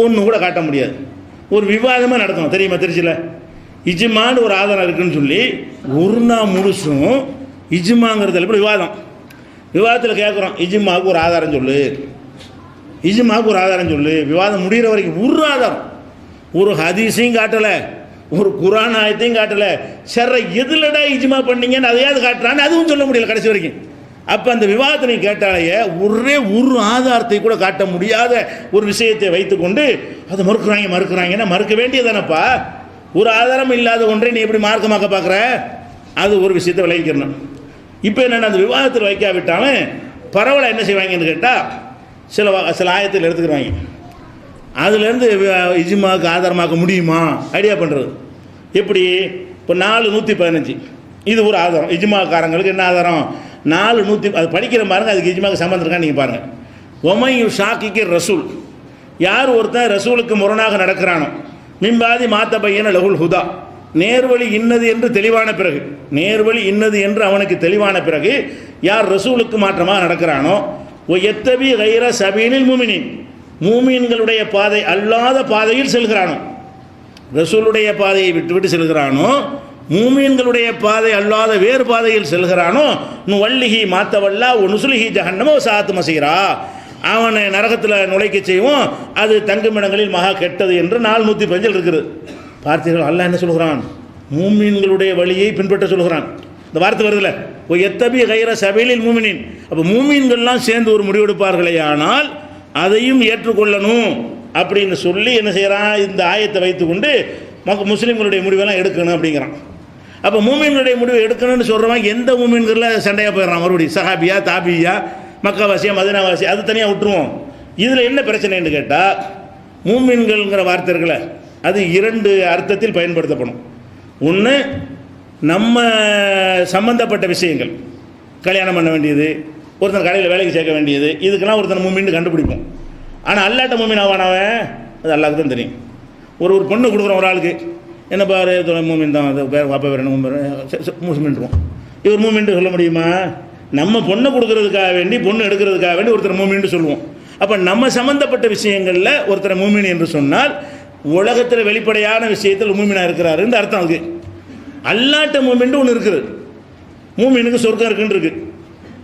ஒன்று கூட காட்ட முடியாது. ஒரு விவாதமாக நடத்தணும் தெரியுமா? திருச்சியில் இஜ்மான்னு ஒரு ஆதாரம் இருக்குதுன்னு சொல்லி ஒரு நாள் முழுசும் இஜ்மாங்கிறதுல இப்போ விவாதத்தில் கேட்குறோம், இஜ்மாவுக்கு ஒரு ஆதாரம் சொல்லு, இஜ்மாவுக்கு ஒரு ஆதாரம் சொல்லு. விவாதம் முடிகிற வரைக்கும் ஒரு ஆதாரம், ஒரு ஹதீஸையும் காட்டலை, ஒரு குரான் ஆயத்தையும் காட்டலை. சரி, எதுலடா இஜ்மா பண்ணீங்கன்னு அதையாவது காட்டுறான்னு அதுவும் சொல்ல முடியல கடைசி வரைக்கும். அப்போ அந்த விவாதத்தை கேட்டாலேயே ஒரே ஒரு ஆதாரத்தை கூட காட்ட முடியாத ஒரு விஷயத்தை வைத்துக்கொண்டு அதை மறுக்கிறாங்கன்னா மறுக்க வேண்டியதானப்பா. ஒரு ஆதாரம் இல்லாத ஒன்றை நீ எப்படி மார்க்கமாக்க பார்க்குற? அது ஒரு விஷயத்தை விளைவிக்கிறணும். இப்போ என்னென்ன, அந்த விவாதத்தில் வைக்காவிட்டாலும் பரவாயில்ல, என்ன செய்வாங்கன்னு கேட்டால் சில ஆயத்தில் எடுத்துக்கிறாங்க. அதுலேருந்து இஜ்மாவுக்கு ஆதாரமாக்க முடியுமா ஐடியா பண்ணுறது. எப்படி? இப்போ 4:115 இது ஒரு ஆதாரம். இஜ்மாக்காரங்களுக்கு என்ன ஆதாரம்? 4:100 அது படிக்கிற பாருங்க, அதுக்கு இஜ்மாவுக்கு சம்பந்தம் இருக்கான்னு நீங்கள் பாருங்கள். ஒமையு ஷாக்கிக்கு ரசூல், யார் ஒருத்தன் ரசூலுக்கு முரணாக நடக்கிறானோ, மிம்பாதி மாத்த பையன லகுல் ஹுதா, நேர்வழி இன்னது என்று தெளிவான பிறகு, நேர்வழி இன்னது என்று அவனுக்கு தெளிவான பிறகு யார் ரசூலுக்கு மாற்றமாக நடக்கிறானோ, ஓ எத்தபி கைர சபீனில் மூமினின், மூமீன்களுடைய பாதை அல்லாத பாதையில் செல்கிறானோ, ரசூலுடைய பாதையை விட்டுவிட்டு செல்கிறானோ, மூமீன்களுடைய பாதை அல்லாத வேறு பாதையில் செல்கிறானோ, வள்ளிஹி மாத்தவல்லா ஒ நுசுலிஹி ஜஹன்னமோ சாத்து மசீரா, அவனை நரகத்தில் நுழைக்க செய்வோம், அது தங்குமிடங்களில் மகா கெட்டது என்று 4:115 இருக்குது. பார்த்தீர்கள், அல்லாஹ் என்ன சொல்கிறான்? மூமீன்களுடைய வழியை பின்பற்ற சொல்கிறான். இந்த வார்த்தை வருதுல, ஓ எத்தபி கைர சபீலில் மூமினின். அப்போ மூமீன்கள்லாம் சேர்ந்து ஒரு முடிவெடுப்பார்களே, ஆனால் அதையும் ஏற்றுக்கொள்ளணும் அப்படின்னு சொல்லி என்ன செய்கிறான்? இந்த ஆயத்தை வைத்துக்கொண்டு முஸ்லீம்களுடைய முடிவெல்லாம் எடுக்கணும் அப்படிங்கிறான். அப்போ மூமின்களுடைய முடிவை எடுக்கணும்னு சொல்கிறவன் எந்த மூமின்களில் சண்டையாக போயிடறான், மறுபடியும் சஹாபியா தாபியா மக்காவாசியா மதினாவாசியா அது தனியாக விட்டுருவோம். இதில் என்ன பிரச்சனைன்னு கேட்டால், மூமின்கள்ங்கிற வார்த்தை இருக்குல்ல, அது 2 அர்த்தத்தில் பயன்படுத்தப்படும். ஒன்று, நம்ம சம்பந்தப்பட்ட விஷயங்கள், கல்யாணம் பண்ண வேண்டியது, ஒருத்தன் கடையில் வேலைக்கு சேர்க்க வேண்டியது, இதுக்கெல்லாம் ஒருத்தன் மூமின்னு கண்டுபிடிப்போம். ஆனால் அல்லாட்ட மூமின் ஆவானவன் அது அல்லாஹ்க்கு தான் தெரியும். ஒரு பொண்ணு கொடுக்குறோம் ஒரு ஆளுக்கு, என்ன பாரு மூமின் தான், அது பேர் வாப்பா வேறு மூமின்ட்டுருவோம். இவர் மூமின்ட்டு சொல்ல முடியுமா? நம்ம பொண்ணை கொடுக்கறதுக்காக வேண்டி, பொண்ணு எடுக்கிறதுக்காக வேண்டி ஒருத்தர் மூமின்ட்டு சொல்லுவோம். அப்போ நம்ம சம்மந்தப்பட்ட விஷயங்களில் ஒருத்தரை மூமின் என்று சொன்னால் உலகத்தில் வெளிப்படையான விஷயத்தில் மூமினாக இருக்கிறாருன்னு அர்த்தம். அதுக்கு அல்லாட்ட மூமின்ட்டு ஒன்று இருக்குது. மூமினுக்கு சொர்க்கம் இருக்குன்னு இருக்கு.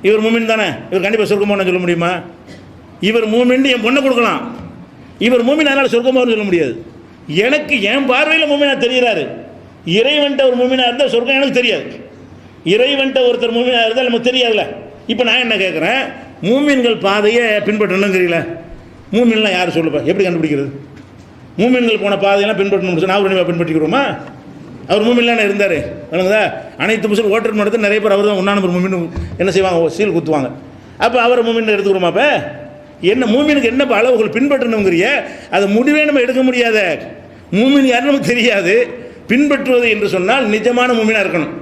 இவர் மூமின் தானே, இவர் கண்டிப்பாக சொர்க்கம் போன சொல்ல முடியுமா? இவர் மூமின்ட்டு என் பொண்ணை கொடுக்கலாம், இவர் மூமின் அதனால் சொர்க்கமாக சொல்ல முடியாது. எனக்கு என் பார்வையில் மூமினாக தெரிகிறாரு. இறைவன்ட்ட ஒரு மூமினாக இருந்தால் சொர்க்கம் எனக்கு தெரியாது. இறைவன்ட்ட ஒருத்தர் மூமினாக இருந்தால் நமக்கு தெரியாதுல்ல. இப்போ நான் என்ன கேட்குறேன், மூமின்கள் பாதையை பின்பற்றணுங்கிறீங்களா? மூமின்லாம் யார் சொல்லுப்பா, எப்படி கண்டுபிடிக்கிறது? மூமின்கள் போன பாதையெல்லாம் பின்பற்றணும்னு சொன்னால் அவர் பின்பற்றிக்கிறோமா? அவர் மூமின்லாம் இருந்தார் வணங்குதா? அனைத்து முஸ்லிம் ஓட்டர் நடத்த நிறைய பேர் அவர் தான் 1 நம்பர் மூமின் என்ன செய்வாங்க, சீல் குத்துவாங்க. அப்போ அவரை மூமின் எடுத்துக்கிறோமா? அப்போ என்ன மூமினுக்கு என்ன அளவுகள் பின்பற்றணுங்கிறிய? அது முடிவே நம்ம எடுக்க முடியாத. மூமின் யாரும் நமக்கு தெரியாது. பின்பற்றுவது என்று சொன்னால் நிஜமான மூமினாக இருக்கணும்,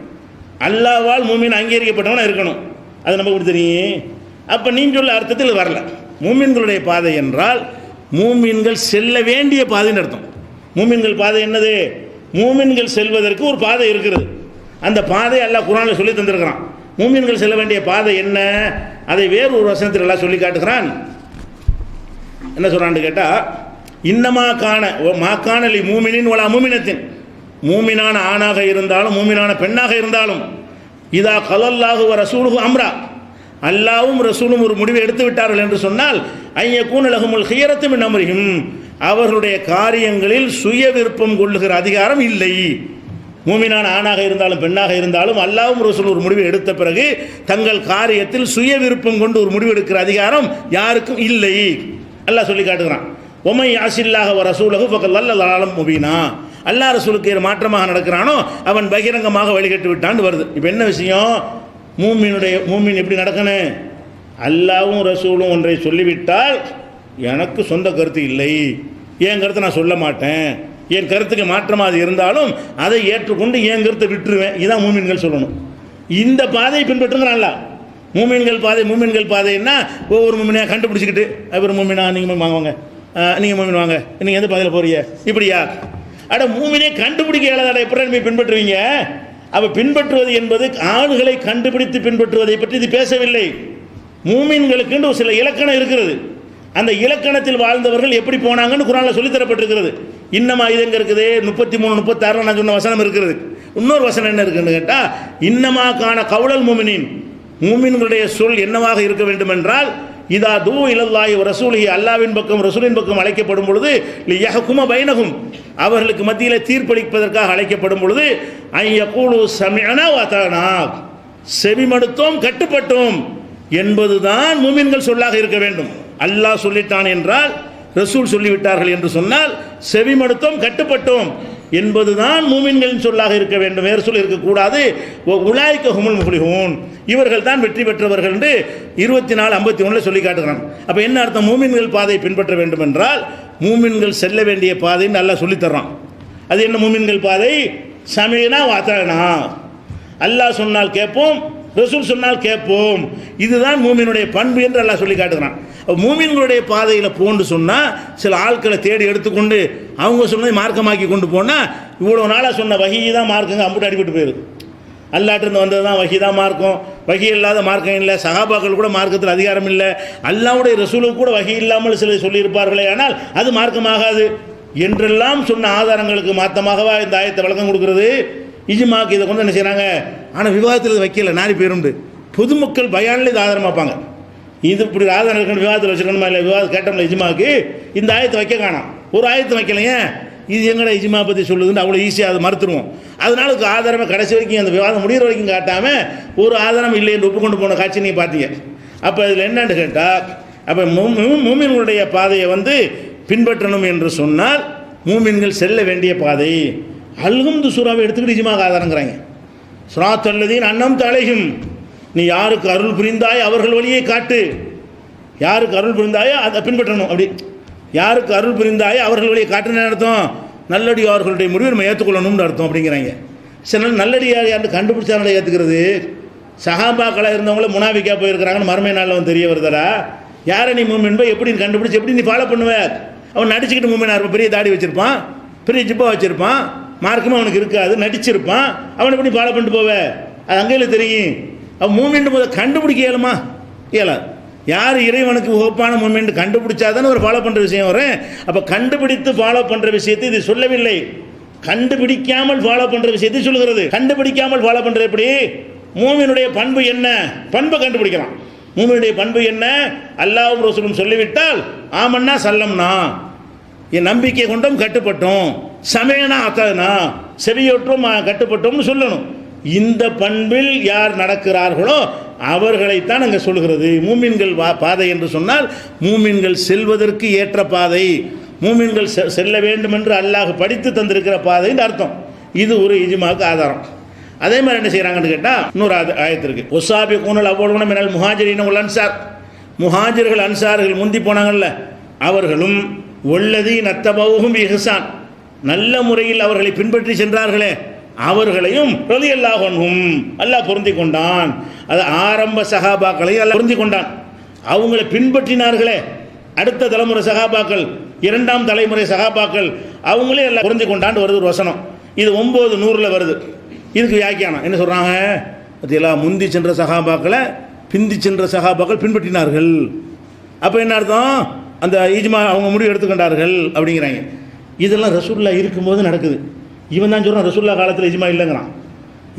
அல்லாஹ்வால் மூமின் அங்கீகரிக்கப்பட்டவனாக இருக்கணும். அது நமக்கு எப்படி தெரியும்? அப்போ நீங்கள் சொல்ல அர்த்தத்தில் வரல. மூமின்களுடைய பாதை என்றால் மூமின்கள் செல்ல வேண்டிய பாதைன்னு அர்த்தம். மூமின்கள் பாதை என்னது? மூமின்கள் செல்வதற்கு ஒரு பாதை இருக்கிறது. அந்த பாதை அல்லாஹ் குர்ஆனில் சொல்லி தந்திருக்கிறான். மூமின்கள் செல்ல வேண்டிய பாதை என்ன? அதை வேறு ஒரு வசனத்தில் எல்லாம் சொல்லி காட்டுகிறான். என்ன சொல்கிறான்னு கேட்டால், இன்னமா காண மாக்கானலி மூமினின் வலா மூமினத்தின், மூமினான ஆணாக இருந்தாலும் மூமினான பெண்ணாக இருந்தாலும், இதா கலல்லாஹு வ ரசூலுஹு அம்ரா, அல்லாவும் ரசூலும் ஒரு முடிவை எடுத்து விட்டார்கள் என்று சொன்னால், ஐயக்கூன லஹுமுல் ஹியரத்து மின் அம்ரிஹிம், அவர்களுடைய காரியங்களில் சுய விருப்பம் கொள்ளுகிற அதிகாரம் இல்லை. மூமினான ஆணாக இருந்தாலும் பெண்ணாக இருந்தாலும் அல்லாவும் ரசூல் ஒரு முடிவை எடுத்த பிறகு தங்கள் காரியத்தில் சுய விருப்பம் கொண்டு ஒரு முடிவு எடுக்கிற அதிகாரம் யாருக்கும் இல்லை. அல்லாஹ் சொல்லி காட்டுகிறான். ஒமை யாசில்லாஹ வ ரசூலஹு ஃபக்கல் லல்லல்லாஹு முபீனா, அல்லாஹ் ரசூலுக்கு மாற்றமாக நடக்கிறானோ அவன் பகிரங்கமாக வழிகட்டு விட்டான்னு வருது. இப்போ என்ன விஷயம்? மூமின் எப்படி நடக்கணும்? அல்லாவும் ரசூலும் ஒன்றை சொல்லிவிட்டால் எனக்கு சொந்த கருத்து இல்லை, என் கருத்தை நான் சொல்ல மாட்டேன், என் கருத்துக்கு மாற்றமாக அது இருந்தாலும் அதை ஏற்றுக்கொண்டு என் கருத்தை விட்டுருவேன். இதுதான் மூமின்கள் சொல்லணும். இந்த பாதையை பின்பற்றுங்கிறான்ல. மூமின்கள் பாதைன்னா ஒவ்வொரு மூமினையாக கண்டுபிடிச்சிக்கிட்டு, அவர் மூமினா நீங்கள் வாங்குவாங்க, நீங்கள் மூமின் வாங்க, நீங்கள் எந்த பாதையில் போறீங்க, இப்படியா? அட மூமினே கண்டுபிடிக்க இயலாத எப்படி நீங்கள் பின்பற்றுவீங்க? அப்போ பின்பற்றுவது என்பது ஆளுகளை கண்டுபிடித்து பின்பற்றுவதை பற்றி இது பேசவில்லை. மூமின்களுக்கு சில இலக்கணம் இருக்கிறது. அந்த இலக்கணத்தில் வாழ்ந்தவர்கள் எப்படி போனாங்கன்னு குர்ஆனில் சொல்லித்தரப்பட்டிருக்கிறது. இன்னமா இது எங்கே இருக்குது? 33 36 நான் சொன்ன வசனம் இருக்கிறது. இன்னொரு வசனம் என்ன இருக்குன்னு கேட்டால், இன்னமா கான கவுலல் மூமினின், மூமின்களுடைய சொல் என்னவாக இருக்க வேண்டும் என்றால், இதா தூ இலல்லாஹி வ ரசூலிஹி, அல்லாஹ்வின் பக்கம் ரசூலின் பக்கம் அழைக்கப்படும் பொழுது, லியஹ்கும பைனஹும், அவர்களுக்கு மத்தியில் தீர்ப்பளிப்பதற்காக அழைக்கப்படும் பொழுது, ஐ யகூலு சமிஅனா வ அதானா, செவிமடுத்தோம் கட்டுப்பட்டோம் என்பதுதான் மூமின்கள் சொல்லாக இருக்க வேண்டும். அல்லாஹ் சொல்லிட்டான் என்றால், ரசூல் சொல்லிவிட்டார்கள் என்று சொன்னால் செவிமடுத்தோம் கட்டுப்பட்டோம் என்பதுதான் மூமின்களின் சொல்லாக இருக்க வேண்டும், வேறு சொல் இருக்கக்கூடாது. உலாய்க ஹுமுல் முஃப்லிஹூன், இவர்கள் தான் வெற்றி பெற்றவர்கள் என்று 24:51 சொல்லி காட்டுகிறான். அப்போ என்ன அர்த்தம்? மூமின்கள் பாதையை பின்பற்ற வேண்டும் என்றால் மூமின்கள் செல்ல வேண்டிய பாதைன்னு அல்லாஹ் சொல்லித்தர்றான். அது என்ன மூமின்கள் பாதை? சமீனா வாத்தானா, அல்லாஹ் சொன்னால் கேட்போம், ரசூல் சொன்னால் கேட்போம். இதுதான் மூமினுடைய பண்பு என்று அல்லாஹ் சொல்லி காட்டுகிறான். மூமின்களுடைய பாதையில் போன்னு சொன்னால் சில ஆட்களை தேடி எடுத்துக்கொண்டு அவங்க சொன்னதை மார்க்கமாக்கி கொண்டு போனால், இவ்வளோ நாளாக சொன்ன வகி தான் மார்க்குங்க அம்புட்டு அடிபட்டு போயிடுது. அல்லாட்டிருந்து வந்தது தான் வகி தான் மார்க்கம், வகி இல்லாத மார்க்கம் இல்லை. சஹாபாக்கள் கூட மார்க்கத்தில் அதிகாரம் இல்லை. அல்லாஹ்வுடைய ரசூலுக்கு கூட வகி இல்லாமல் சில சொல்லியிருப்பார்களே, ஆனால் அது மார்க்கமாகாது என்றெல்லாம் சொன்ன ஆதாரங்களுக்கு மாற்றமாகவா இந்த ஆயத்தை விளக்கம் கொடுக்கிறது? இஜ்மாக்கு இதை கொண்டு என்ன செய்கிறாங்க? ஆனால் விவாதத்தில் இது வைக்கல, நாரி பேருண்டு. பொதுமக்கள் பயானில் இது ஆதாரம் வைப்பாங்க. இது இப்படி ஆதாரம் இருக்கணும், விவாதத்தில் வச்சுக்கணுமா இல்லை? விவாதம் கேட்டோம்ல இஜ்மாக்கு, இந்த ஆயத்தை வைக்க காணாம். ஒரு ஆயத்தை வைக்கலையே, இது எங்கட இஜ்மா பற்றி சொல்லுதுன்னு அவ்வளோ ஈஸியாக அதை மறுத்துருவோம். அதனால ஆதாரமாக கடைசி வரைக்கும் அந்த விவாதம் முடிகிற வரைக்கும் காட்டாமல் ஒரு ஆதாரம் இல்லை என்று ஒப்புக்கொண்டு போன காட்சி நீங்கள் பார்த்தீங்க. அப்போ இதில் என்னன்னு கேட்டால், அப்போ மூமின்களுடைய பாதையை பின்பற்றணும் என்று சொன்னால் மூமின்கள் செல்ல வேண்டிய பாதை. அல்ஹம்து சூராவை எடுத்துக்கிட்டு இஜ்மாக்கு ஆதாரங்கிறாங்க. ஸிராத்தல்லதீன அன்அம்த அலைஹிம், நீ யாருக்கு அருள் புரிந்தாய் அவர்கள் வழியை காட்டு. யாருக்கு அருள் புரிந்தாயோ அதை பின்பற்றணும். அப்படி யாருக்கு அருள் புரிந்தாயோ அவர்கள் வழியை காட்டுன்னு அர்த்தம், நல்லடியார்களுடைய முடிவை நம்ம ஏற்றுக்கொள்ளணும்னு அர்த்தம் அப்படிங்கிறாங்க. சில நல்லடியார் யாருன்னு கண்டுபிடிச்சாங்களே ஏற்றுக்கிறது. சஹாபாக்களாக இருந்தவங்கள முனாஃபிக்கா போயிருக்கிறாங்கன்னு மறுமை நாளில் அவன் தெரிய வருதடா. யாரை நீ மூமின் போய் எப்படி கண்டுபிடிச்சி எப்படி நீ ஃபாலோ பண்ணுவேன்? அவன் நடிச்சுக்கிட்டு மூமினா இருப்பான், பெரிய தாடி வச்சிருப்பான், பெரிய ஜிப்பா வச்சிருப்பான், மார்க்கமும் அவனுக்கு இருக்காது, நடிச்சிருப்பான். அவனை எப்படி ஃபாலோ பண்ணிட்டு போவேன்? அது அங்கேயில தெரியும். அவன் மூமின் போதை கண்டுபிடிக்க இயலுமா? இயலாது. யார் இறைவனுக்கு ஒப்பான மூமின் கண்டுபிடிச்சாதானே ஒரு ஃபாலோ பண்ணுற விஷயம் வரும். அப்போ கண்டுபிடித்து ஃபாலோ பண்ணுற விஷயத்தை இது சொல்லவில்லை, கண்டுபிடிக்காமல் ஃபாலோ பண்ணுற விஷயத்தை சொல்லுகிறது. கண்டுபிடிக்காமல் ஃபாலோ பண்ணுற எப்படி? மூமினுடைய பண்பு என்ன? பண்பை கண்டுபிடிக்கலாம். மூமினுடைய பண்பு என்ன? அல்லாஹ்வும் ரசூலும் சொல்லிவிட்டால் ஆமன்னா சல்லம்னா, என் நம்பிக்கை கொண்டும் கட்டுப்பட்டோம், சமயனா அத்தனா செவியொற்றும் கட்டுப்பட்டோம்னு சொல்லணும். இந்த பண்பில் யார் நடக்கிறார்களோ அவர்களைத்தான் அங்கே சொல்கிறது. மூமின்கள் பாதை என்று சொன்னால் மூமின்கள் செல்வதற்கு ஏற்ற பாதை, மூமின்கள் செல்ல வேண்டும் என்று அல்லாஹ் படித்து தந்திருக்கிற பாதைன்னு அர்த்தம். இது ஒரு இஜ்மாவுக்கு ஆதாரம். அதே மாதிரி என்ன செய்கிறாங்கன்னு கேட்டால் இன்னொரு ஆயத்திற்கு ஒசாபி கூனல் அவ்வளவு மினல் முஹாஜிரின் உல் அன்சார், முஹாஜிர்கள் அன்சார்கள் முந்தி போனாங்கல்ல அவர்களும் ஒல்லதி நத்தபவுகும் இஹ்சான், நல்ல முறையில் அவர்களை பின்பற்றி சென்றார்களே அவர்களையும் ரலியல்லாஹு அன்ஹும் அல்லாஹ் பொருந்தி கொண்டான். அது ஆரம்ப சஹாபாக்களையும் அல்லாஹ் பொருந்தி கொண்டான். அவங்களை பின்பற்றினார்களே அடுத்த தலைமுறை சஹாபாக்கள், இரண்டாம் தலைமுறை சஹாபாக்கள், அவங்களே எல்லாம் பொருந்தி கொண்டான்னு வருது ஒரு வசனம். இது 9:100 வருது. இதுக்கு வியாக்கியானம் என்ன சொல்கிறாங்க? பார்த்தீங்களா, முந்தி சென்ற சஹாபாக்களை பிந்தி சென்ற சஹாபாக்கள் பின்பற்றினார்கள். அப்போ என்ன அர்த்தம்? அந்த ஈஜ்மா அவங்க முடிவு எடுத்துக்கொண்டார்கள் அப்படிங்கிறாங்க. இதெல்லாம் ரசூல்லா இருக்கும்போது நடக்குது. இவன் தான் சொல்கிறான் ரசூல்லா காலத்தில் இஜ்மா இல்லைங்கிறான்.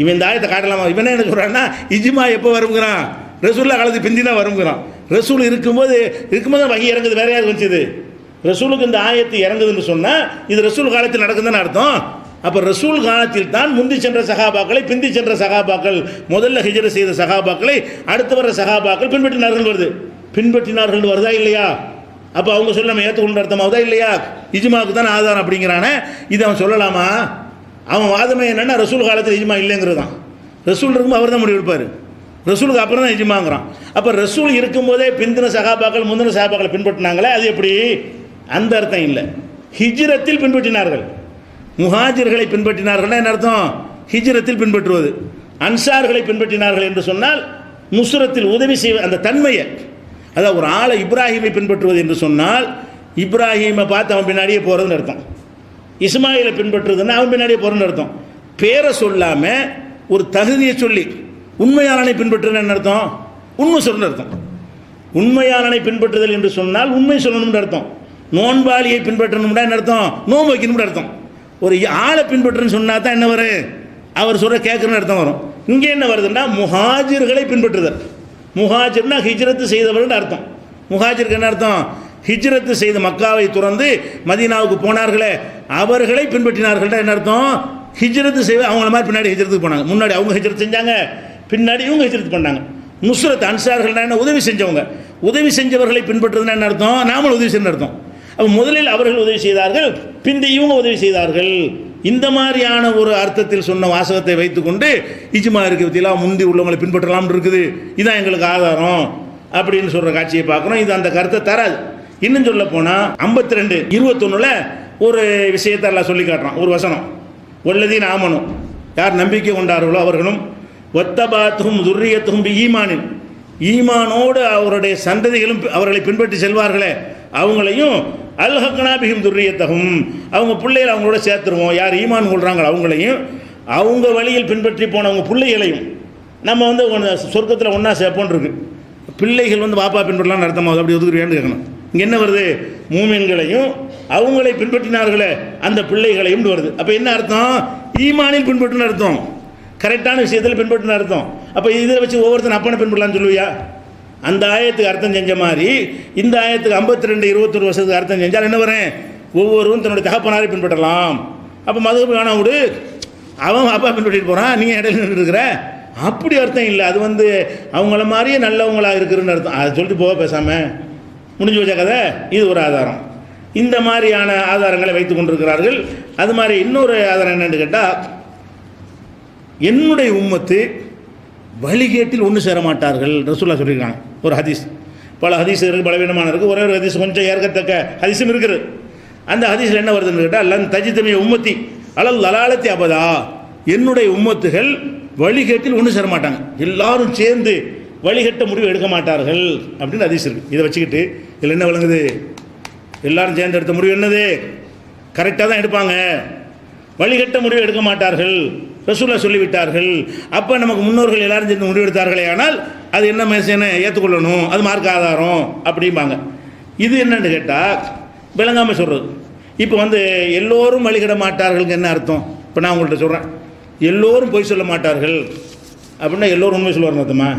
இவன் இந்த ஆயத்தை காட்டலாமா? இவனே என்ன சொல்கிறான்னா இஜ்மா எப்போ வருங்கிறான்? ரசூல்லா காலத்துக்கு பிந்தி தான் வருங்கிறான். ரசூல் இருக்கும்போது வகி இறங்குது. வேற யாருக்கு வந்துச்சு? ரசூலுக்கு இந்த ஆயத்து இறங்குதுன்னு சொன்னால் இது ரசூல் காலத்தில் நடக்குதுன்னு அர்த்தம். அப்போ ரசூல் காலத்தில் தான் முந்தி சென்ற சகாபாக்களை பிந்தி சென்ற சகாபாக்கள், முதல்ல ஹிஜ்ர செய்த சகாபாக்களை அடுத்து வர சகாபாக்கள் பின்பற்றினார்கள் வருது. பின்பற்றினார்கள் வருதா இல்லையா? அப்போ அவங்க சொல்ல நம்ம ஏற்றுக்கொண்டு அர்த்தமாகுதா இல்லையா? இஜ்மாவுக்கு தான் ஆதாரம் அப்படிங்கிறானே, இது அவன் சொல்லலாமா? அவன் வாதமே என்னென்னா ரசூல் காலத்தில் இஜ்மா இல்லைங்கிறது தான். ரசூல் இருக்கும்போது அவர் தான் முடிவு எடுப்பார், ரசூலுக்கு அப்புறம் தான் இஜ்மாங்கிறான். அப்போ ரசூல் இருக்கும்போதே பிந்தின சகாபாக்கள் முந்தின சகாபாக்களை பின்பற்றினாங்களே அது எப்படி? அந்த அர்த்தம் இல்லை. ஹிஜ்ரத்தில் பின்பற்றினார்கள். முஹாஜிர்களை பின்பற்றினார்கள் என்ன அர்த்தம்? ஹிஜ்ரத்தில் பின்பற்றுவது. அன்சார்களை பின்பற்றினார்கள் என்று சொன்னால் நுஸ்ரத்தில் உதவி செய்வ அந்த தன்மையை, அதாவது ஒரு ஆளை இப்ராஹிமை பின்பற்றுவது என்று சொன்னால் இப்ராஹிமை பார்த்து அவன் பின்னாடியே போகிறதுன்னு அர்த்தம். இஸ்மாயிலை பின்பற்றுறதுன்னா அவன் பின்னாடியே போகிறதுன்னு அர்த்தம். பேரை சொல்லாமல் ஒரு தகுதியை சொல்லி உண்மையாளனை பின்பற்றுன்னு அர்த்தம், உண்மை சொல்லணும்னு அர்த்தம். உண்மையாளனை பின்பற்றுதல் என்று சொன்னால் உண்மை சொல்லணும்னு அர்த்தம். நோன்பாளியை பின்பற்றணும்னா என்ன அர்த்தம்? நோன்பு வைக்கணும்னு அர்த்தம். ஒரு ஆளை பின்பற்றுன்னு சொன்னா தான் என்ன வரும்? அவர் சொல்ற கேட்குறன்னு அர்த்தம் வரும். இங்கே என்ன வருதுன்னா முஹாஜிர்களை பின்பற்றுதல். முஹாஜிர்னா ஹிஜ்ரத்து செய்தவர்கள் அர்த்தம். முஹாஜிருக்கு என்ன அர்த்தம்? ஹிஜ்ரத்து செய்த மக்காவை துறந்து மதீனாவுக்கு போனார்களே அவர்களை பின்பற்றினார்கள் என்ன அர்த்தம்? ஹிஜ்ரத்து செய்வ அவங்கள மாதிரி பின்னாடி ஹிஜ்ரத்துக்கு போனாங்க. முன்னாடி அவங்க ஹிஜ்ரத் செஞ்சாங்க, பின்னாடி இவங்க ஹிஜ்ரத் பண்ணாங்க. நுஸ்ரத் அன்சார்கள் என்ன? உதவி செஞ்சவங்க. உதவி செஞ்சவர்களை பின்பற்றுறதுன்னா என்ன அர்த்தம்? நாமளும் உதவி செய்யணும் அர்த்தம். அப்போ முதலில் அவர்கள் உதவி செய்தார்கள், பிந்தி இவங்க உதவி செய்தார்கள். இந்த மாதிரியான ஒரு அர்த்தத்தில் சொன்ன வாசகத்தை வைத்துக்கொண்டு இஜ்மா இருக்கு பற்றிலாம் முந்தி உள்ளவங்களை பின்பற்றலாம் இருக்குது, இதுதான் எங்களுக்கு ஆதாரம் அப்படின்னு சொல்கிற காட்சியை பார்க்குறோம். இது அந்த கருத்தை தராது. இன்னும் சொல்ல போனால் 52:21 ஒரு விஷயத்தை எல்லாம் சொல்லி காட்டுறான். ஒரு வசனம், ஒல்லதீன ஆமனும், யார் நம்பிக்கை கொண்டார்களோ அவர்களும், ஒத்தபாத்தும் துர்ரியத்தும் ஈமானின், ஈமானோடு அவருடைய சந்ததிகளும் அவர்களை பின்பற்றி செல்வார்களே அவங்களையும், அல்ஹக்னாபிஹிம் துர்ரியத்தகும், அவங்க பிள்ளைகளை அவங்களோட சேர்த்துருவோம். யார் ஈமான் கொள்கிறாங்களோ அவங்களையும் அவங்க வழியில் பின்பற்றி போனவங்க பிள்ளைகளையும் நம்ம சொர்க்கத்தில் ஒன்றா சேர்ப்போன்னு இருக்கு. பிள்ளைகள் பாப்பா பின்பற்றலாம்னு அர்த்தமாகுது. அப்படி ஒதுக்குறியான்னு கேட்கணும். இங்கே என்ன வருது? மூமின்களையும் அவங்களை பின்பற்றினார்களே அந்த பிள்ளைகளையும் வருது. அப்போ என்ன அர்த்தம்? ஈமானில் பின்பற்றுன்னு அர்த்தம், கரெக்டான விஷயத்தில் பின்பற்றுன்னு அர்த்தம். அப்போ இதை வச்சு ஒவ்வொருத்தரும் அப்பனை பின்பற்றலான்னு சொல்லுவியா? அந்த ஆயத்துக்கு அர்த்தம் செஞ்ச மாதிரி இந்த ஆயத்துக்கு 52:21 வருஷத்துக்கு அர்த்தம் செஞ்சால் என்ன வரேன்? ஒவ்வொருவரும் தன்னுடைய தகப்பனாரை பின்பற்றலாம். அப்போ மதுரை வேணாம் விடு, அவன் அப்பா பின்பற்றிட்டு போகிறான், நீங்கள் இடையில நின்று இருக்கிற, அப்படி அர்த்தம் இல்லை. அது அவங்கள மாதிரியே நல்லவங்களாக இருக்குதுன்னு அர்த்தம். அதை சொல்லிட்டு போக பேசாமல் முடிஞ்சு வச்ச கதை. இது ஒரு ஆதாரம். இந்த மாதிரியான ஆதாரங்களை வைத்து கொண்டிருக்கிறார்கள். அது மாதிரி இன்னொரு ஆதாரம் என்னென்னு கேட்டால் என்னுடைய உம்மத்து வழிகேட்டில் ஒன்று சேர மாட்டார்கள் ரசூலுல்லாஹ் சொல்லியிருக்காங்க. ஒரு ஹதீஸ், பல ஹதீஸ் இருக்குது, பலவீனமான இருக்குது, ஒரே ஒரு ஹதீஸ் கொஞ்சம் ஏற்கத்தக்க ஹதீஸும் இருக்குது. அந்த ஹதீஸில் என்ன வருதுன்னு கேட்டால், லன் தஜிதமிய உம்மத்தி அலல் லலாலத்தி அபதா, என்னுடைய உம்மத்துகள் வழிகேட்டில் ஒன்று சேர மாட்டாங்க, எல்லாரும் சேர்ந்து வழிகட்ட முடிவு எடுக்க மாட்டார்கள் அப்படின்னு ஹதீஸ் இருக்குது. இதை வச்சுக்கிட்டு இதில் என்ன விளங்குது? எல்லாரும் சேர்ந்து எடுத்த முடிவு என்னது? கரெக்டாக தான் எடுப்பாங்க, வழிகட்ட முடிவு எடுக்க மாட்டார்கள், ரசூலுல்லாஹ் சொல்லிவிட்டார்கள். அப்போ நமக்கு முன்னோர்கள் எல்லாரும் சேர்ந்து முடிவு எடுத்தார்களே, ஆனால் அது என்ன மேசேன்னு ஏற்றுக்கொள்ளணும், அது மார்க்க ஆதாரம் அப்படிம்பாங்க. இது என்னன்னு கேட்டால் விளங்காமல் சொல்கிறது. இப்போ எல்லோரும் வழிகிட மாட்டார்களுக்கு என்ன அர்த்தம்? இப்போ நான் உங்கள்கிட்ட சொல்கிறேன், எல்லோரும் பொய் சொல்ல மாட்டார்கள் அப்படின்னா எல்லோரும் உண்மை சொல்லுவாருன்னு அர்த்தமா?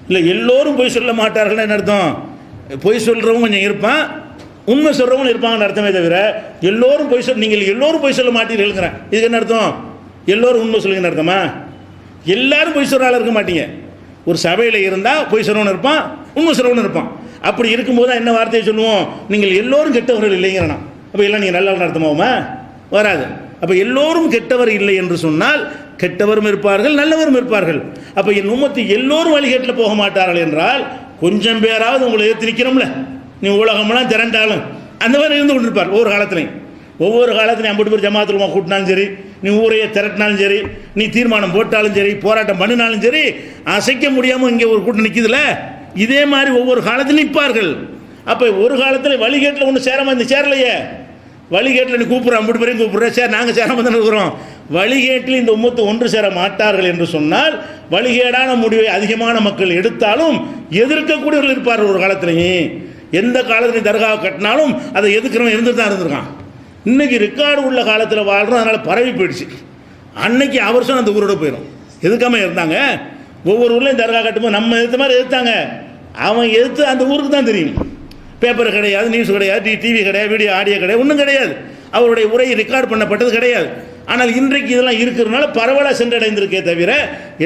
இல்லை, எல்லோரும் பொய் சொல்ல மாட்டார்கள்னு என்ன அர்த்தம்? பொய் சொல்கிறவங்க கொஞ்சம் இருப்பான், உண்மை சொல்கிறவங்க இருப்பாங்கன்னு அர்த்தமே தவிர எல்லோரும் பொய் நீங்கள் எல்லோரும் பொய் சொல்ல மாட்டீர்கள்ங்கிறேன். இதுக்கு என்ன அர்த்தம்? எல்லோரும் உண்மை சொல்லுங்கன்னு அர்த்தமா? எல்லாரும் பொய் சொல்கிற ஆள் இருக்க மாட்டீங்க. ஒரு சபையில் இருந்தால் பொய் சொல்கிறவன் இருப்பான், உண்மை சொல்கிறவன் இருப்பான். அப்படி இருக்கும்போது தான் என்ன வார்த்தையை சொல்லுவோம்? நீங்கள் எல்லோரும் கெட்டவர்கள் இல்லைங்கிறனா. அப்போ எல்லாம் நீங்கள் நல்லவன் அர்த்தமாகுமா? வராது. அப்போ எல்லோரும் கெட்டவர் இல்லை என்று சொன்னால் கெட்டவரும் இருப்பார்கள், நல்லவரும் இருப்பார்கள். அப்போ என் உம்மத்து எல்லோரும் வழிகேட்டில் போக மாட்டார்கள் என்றால் கொஞ்சம் பேராவது உங்களை எதிர்த்து நிற்கிறோம்ல, நீ உலகமெல்லாம் திரண்டாலும் அந்த மாதிரி இருந்து கொண்டிருப்பார். ஒவ்வொரு காலத்திலையும் 50 பேர் ஜமாத்துலமா கூட்டினாலும் சரி, நீ ஊரையை திரட்டினாலும் சரி, நீ தீர்மானம் போட்டாலும் சரி, போராட்டம் பண்ணினாலும் சரி, அசைக்க முடியாமல் இங்கே ஒரு கூட்டம் நிற்கிதுல, இதே மாதிரி ஒவ்வொரு காலத்திலும் நிற்பார்கள். அப்போ ஒரு காலத்தில் வழிகேட்டில் ஒன்று சேராமல் இந்த சேரலையே, வழிகேட்டில் நீ கூப்பிட்ற 50 பேரையும் கூப்பிட்ற, சரி நாங்கள் சேராமல் தானே இருக்கிறோம். வழிகேட்டில் இந்த உம்மத்து ஒன்று சேர மாட்டார்கள் என்று சொன்னால் வழிகேடான முடிவை அதிகமான மக்கள் எடுத்தாலும் எதிர்க்கக்கூடியவர்கள் இருப்பார்கள். ஒரு காலத்திலையும் எந்த காலத்தில் தர்காவை கட்டினாலும் அதை எதிர்க்கிறவன் இருந்துட்டு தான் இருந்திருக்கான். இன்றைக்கி ரெக்கார்டு உள்ள காலத்தில் வாழ்கிறோம், அதனால் பரவி போயிடுச்சு. அன்னைக்கு அவர் சொன்ன அந்த ஊரோட போயிடும். எதுக்காம இருந்தாங்க? ஒவ்வொரு ஊர்லேயும் தர்கா கட்டும்போது நம்ம எதிர்த்த மாதிரி எதிர்த்தாங்க, அவன் எதிர்த்து அந்த ஊருக்கு தான் தெரியும். பேப்பர் கிடையாது, நியூஸ் கிடையாது, டிவி கிடையாது, வீடியோ ஆடியோ கிடையாது, ஒன்றும் கிடையாது. அவருடைய உரை ரெக்கார்ட் பண்ணப்பட்டது கிடையாது. ஆனால் இன்றைக்கு இதெல்லாம் இருக்கிறதுனால பரவலாக சென்றடைந்திருக்கே தவிர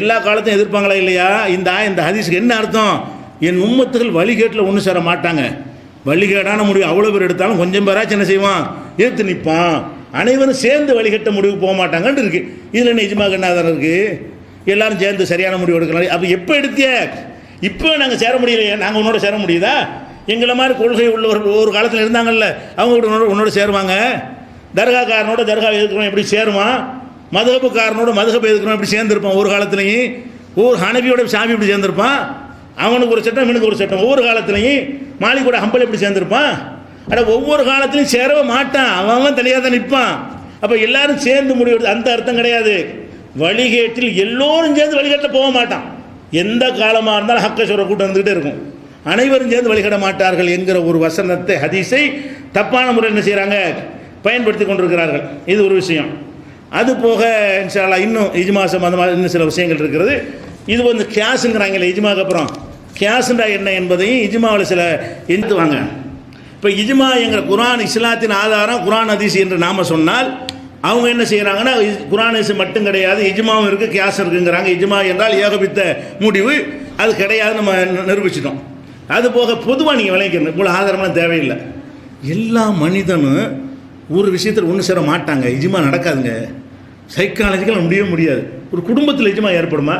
எல்லா காலத்தையும் எதிர்ப்பாங்களா இல்லையா? இந்த ஹதீஸுக்கு என்ன அர்த்தம்? என் உம்மத்துகள் வழிகேட்டில் ஒன்று சேர மாட்டாங்க, வழிகேடான முடிவு அவ்வளோ பேர் எடுத்தாலும் கொஞ்சம் பேராச்சும் என்ன செய்வான்? எதிர்த்து நிற்பான். அனைவரும் சேர்ந்து வழிகட்ட முடிவுக்கு போக மாட்டாங்கன்னு இருக்குது. இதில் என்ன இஜ்மா என்ன ஆதாரம் இருக்குது? எல்லாரும் சேர்ந்து சரியான முடிவு எடுக்கலாம். அப்போ எப்போ எடுத்திய? இப்போ நாங்கள் சேர முடியலையே, நாங்கள் உன்னோட சேர முடியுதா? எங்களை மாதிரி கொள்கை உள்ளவர்கள் ஒரு காலத்தில் இருந்தாங்கல்ல, அவங்க கூட உன்னோட சேருவாங்க. தர்காக்காரனோட தர்கா எதிர்க்கிறோம் எப்படி சேருவான்? மதுஹபுக்காரனோட மதுஹப் எதிர்க்கிறோம் எப்படி சேர்ந்துருப்பான்? ஒரு காலத்துலையும் ஒவ்வொரு ஹனபியோட ஷாஃபி இப்படி சேர்ந்துருப்பான். அவனுக்கு ஒரு சட்டம், இவனுக்கு ஒரு சட்டம். ஒவ்வொரு காலத்துலையும் மாலிகோட ஹம்பல் எப்படி சேர்ந்துருப்பான்? ஆனால் ஒவ்வொரு காலத்துலையும் சேரவே மாட்டான், அவன் தனியாக தான் நிற்பான். அப்போ எல்லாரும் சேர்ந்து முடிவு, அந்த அர்த்தம் கிடையாது. வழிகேட்டில் எல்லோரும் சேர்ந்து வழிகேட்டில் போக மாட்டான். எந்த காலமாக இருந்தாலும் ஹக்க சொல்ற கூட்டம் இருந்துகிட்டே இருக்கும். அனைவரும் சேர்ந்து வழிகட மாட்டார்கள் என்கிற ஒரு வசனத்தை, ஹதீஸை தப்பான முறையில் என்ன செய்கிறாங்க? பயன்படுத்தி கொண்டிருக்கிறார்கள். இது ஒரு விஷயம். அது போக இன்ஷா அல்லாஹ் இன்னும் இஜ்மா சம்பந்தமாக இன்னும் சில விஷயங்கள் இருக்கிறது. இது கியாஸுங்கிறாங்களே, இஜ்மாக்கு அப்புறம் கியாஸுண்டா என்ன என்பதையும் இஜ்மாவில் சில எழுதுவாங்க. இப்போ இஜ்மா என்கிற குர்ஆன் இஸ்லாத்தின் ஆதாரம் குர்ஆன் ஹதீஸ் என்று நாம் சொன்னால் அவங்க என்ன செய்கிறாங்கன்னா, குர்ஆன் ஹதீஸ் மட்டும் கிடையாது, இஜ்மாவும் இருக்குது, கியாஸ் இருக்குங்கிறாங்க. இஜ்மா என்றால் ஏகபித்த முடிவு, அது கிடையாது, நம்ம நிரூபிச்சிட்டோம். அது போக பொதுவாக நீங்கள் விளைவிக்கணும், இவ்வளோ ஆதாரம்லாம் தேவையில்லை. எல்லா மனிதனும் ஒரு விஷயத்தில் ஒன்று சேர மாட்டாங்க, இஜ்மா நடக்காதுங்க. சைக்காலஜிக்கலாக முடியாது. ஒரு குடும்பத்தில் இஜ்மா ஏற்படுமா?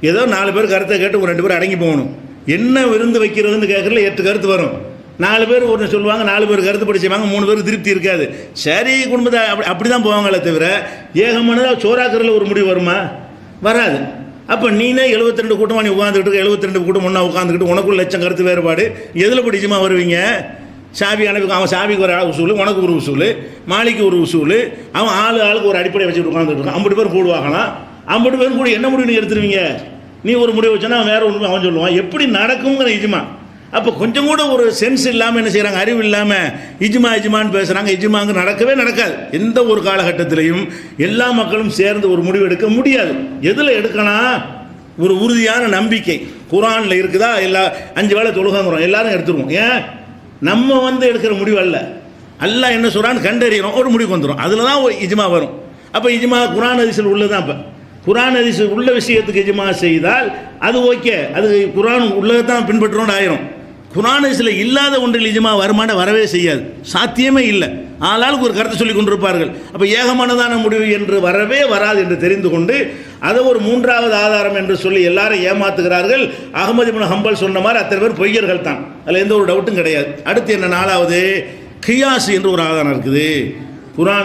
ஏதோ 4 பேர் கருத்தை கேட்டு ஒரு 2 பேர் அடங்கி போகணும். என்ன விருந்து வைக்கிறதுன்னு கேட்குறதுல 8 கருத்து வரும். 4 பேர் ஒன்று சொல்லுவாங்க, 4 பேர் கருத்து படிச்சுவாங்க, 3 பேருக்கு திருப்தி இருக்காது. சரி, குடும்பத்தை அப்படி தான் போவாங்களே தவிர ஏகமானதாக சோறாக்குறதுல ஒரு முடிவு வருமா? வராது. அப்போ நீனே 72 கூட்டமாக நீ உட்காந்துக்கிட்டு 72 கூட்டம் ஒன்றா உட்காந்துக்கிட்டு உனக்குள்ள லட்சம் கருத்து வேறுபாடு, எதில் படிச்சுமா வருவீங்க? ஷாபி அனுப்பி அவன் ஷாபிக்கு ஒரு உசூல், உனக்கு ஒரு உசூல், மாலிக்கு ஒரு உசூல், அவன் ஆளுக்கு ஒரு அடிப்படையை வச்சுட்டு உட்காந்துட்டு இருக்கான். 50 பேர் கூடுவாங்களாம். 50 பேர் கூட என்ன முடிவு நீ எடுத்துருவீங்க? நீ ஒரு முடிவு வச்சோன்னா அவன் வேற ஒன்று அவன் சொல்லுவான். எப்படி நடக்குங்கிற இஜ்மா. அப்போ கொஞ்சம் கூட ஒரு சென்ஸ் இல்லாமல் என்ன செய்கிறாங்க? அறிவு இல்லாமல் இஜ்மான்னு பேசுகிறாங்க. இஜ்மாங்க நடக்கவே நடக்காது. எந்த ஒரு காலகட்டத்திலையும் எல்லா மக்களும் சேர்ந்து ஒரு முடிவு எடுக்க முடியாது. எதில் எடுக்கலாம்? ஒரு உறுதியான நம்பிக்கை குர்ஆனில் இருக்குதா? 5 வேளை தொழுகிறோம், எல்லாரும் எடுத்துருவோம். ஏன்? நம்ம எடுக்கிற முடிவு அல்ல, அல்லாஹ் என்ன சொல்கிறான்னு கண்டறியணும், ஒரு முடிவுக்கு வந்துடும். அதில் தான் இஜ்மா வரும். அப்போ இஜ்மா குர்ஆன் ஹதீஸில் உள்ளதான். இப்போ குர்ஆன் ஹதீஸ் உள்ள விஷயத்துக்கு இஜ்மா செய்தால் அது ஓகே, அது குர்ஆன் உள்ளதான் பின்பற்றோன்னு ஆயிரும். குர்ஆன் ஹதீஸ்ல இல்லாத ஒன்றில் இஜ்மா வருமான வரவே செய்யாது, சாத்தியமே இல்லை. ஆளாளுக்கு ஒரு கருத்தை சொல்லி கொண்டிருப்பார்கள். அப்போ ஏகமானதான முடிவு என்று வரவே வராது என்று தெரிந்து கொண்டு அதை ஒரு மூன்றாவது ஆதாரம் என்று சொல்லி எல்லாரும் ஏமாத்துகிறார்கள். அஹ்மது இப்னு ஹம்பல் சொன்ன மாதிரி அத்தனை பேர் பொய்யர்கள் தான், அதில் எந்த ஒரு டவுட்டும் கிடையாது. அடுத்து என்ன, நாலாவது கியாஸ் என்று ஒரு ஆதாரம் இருக்குது. குர்ஆன்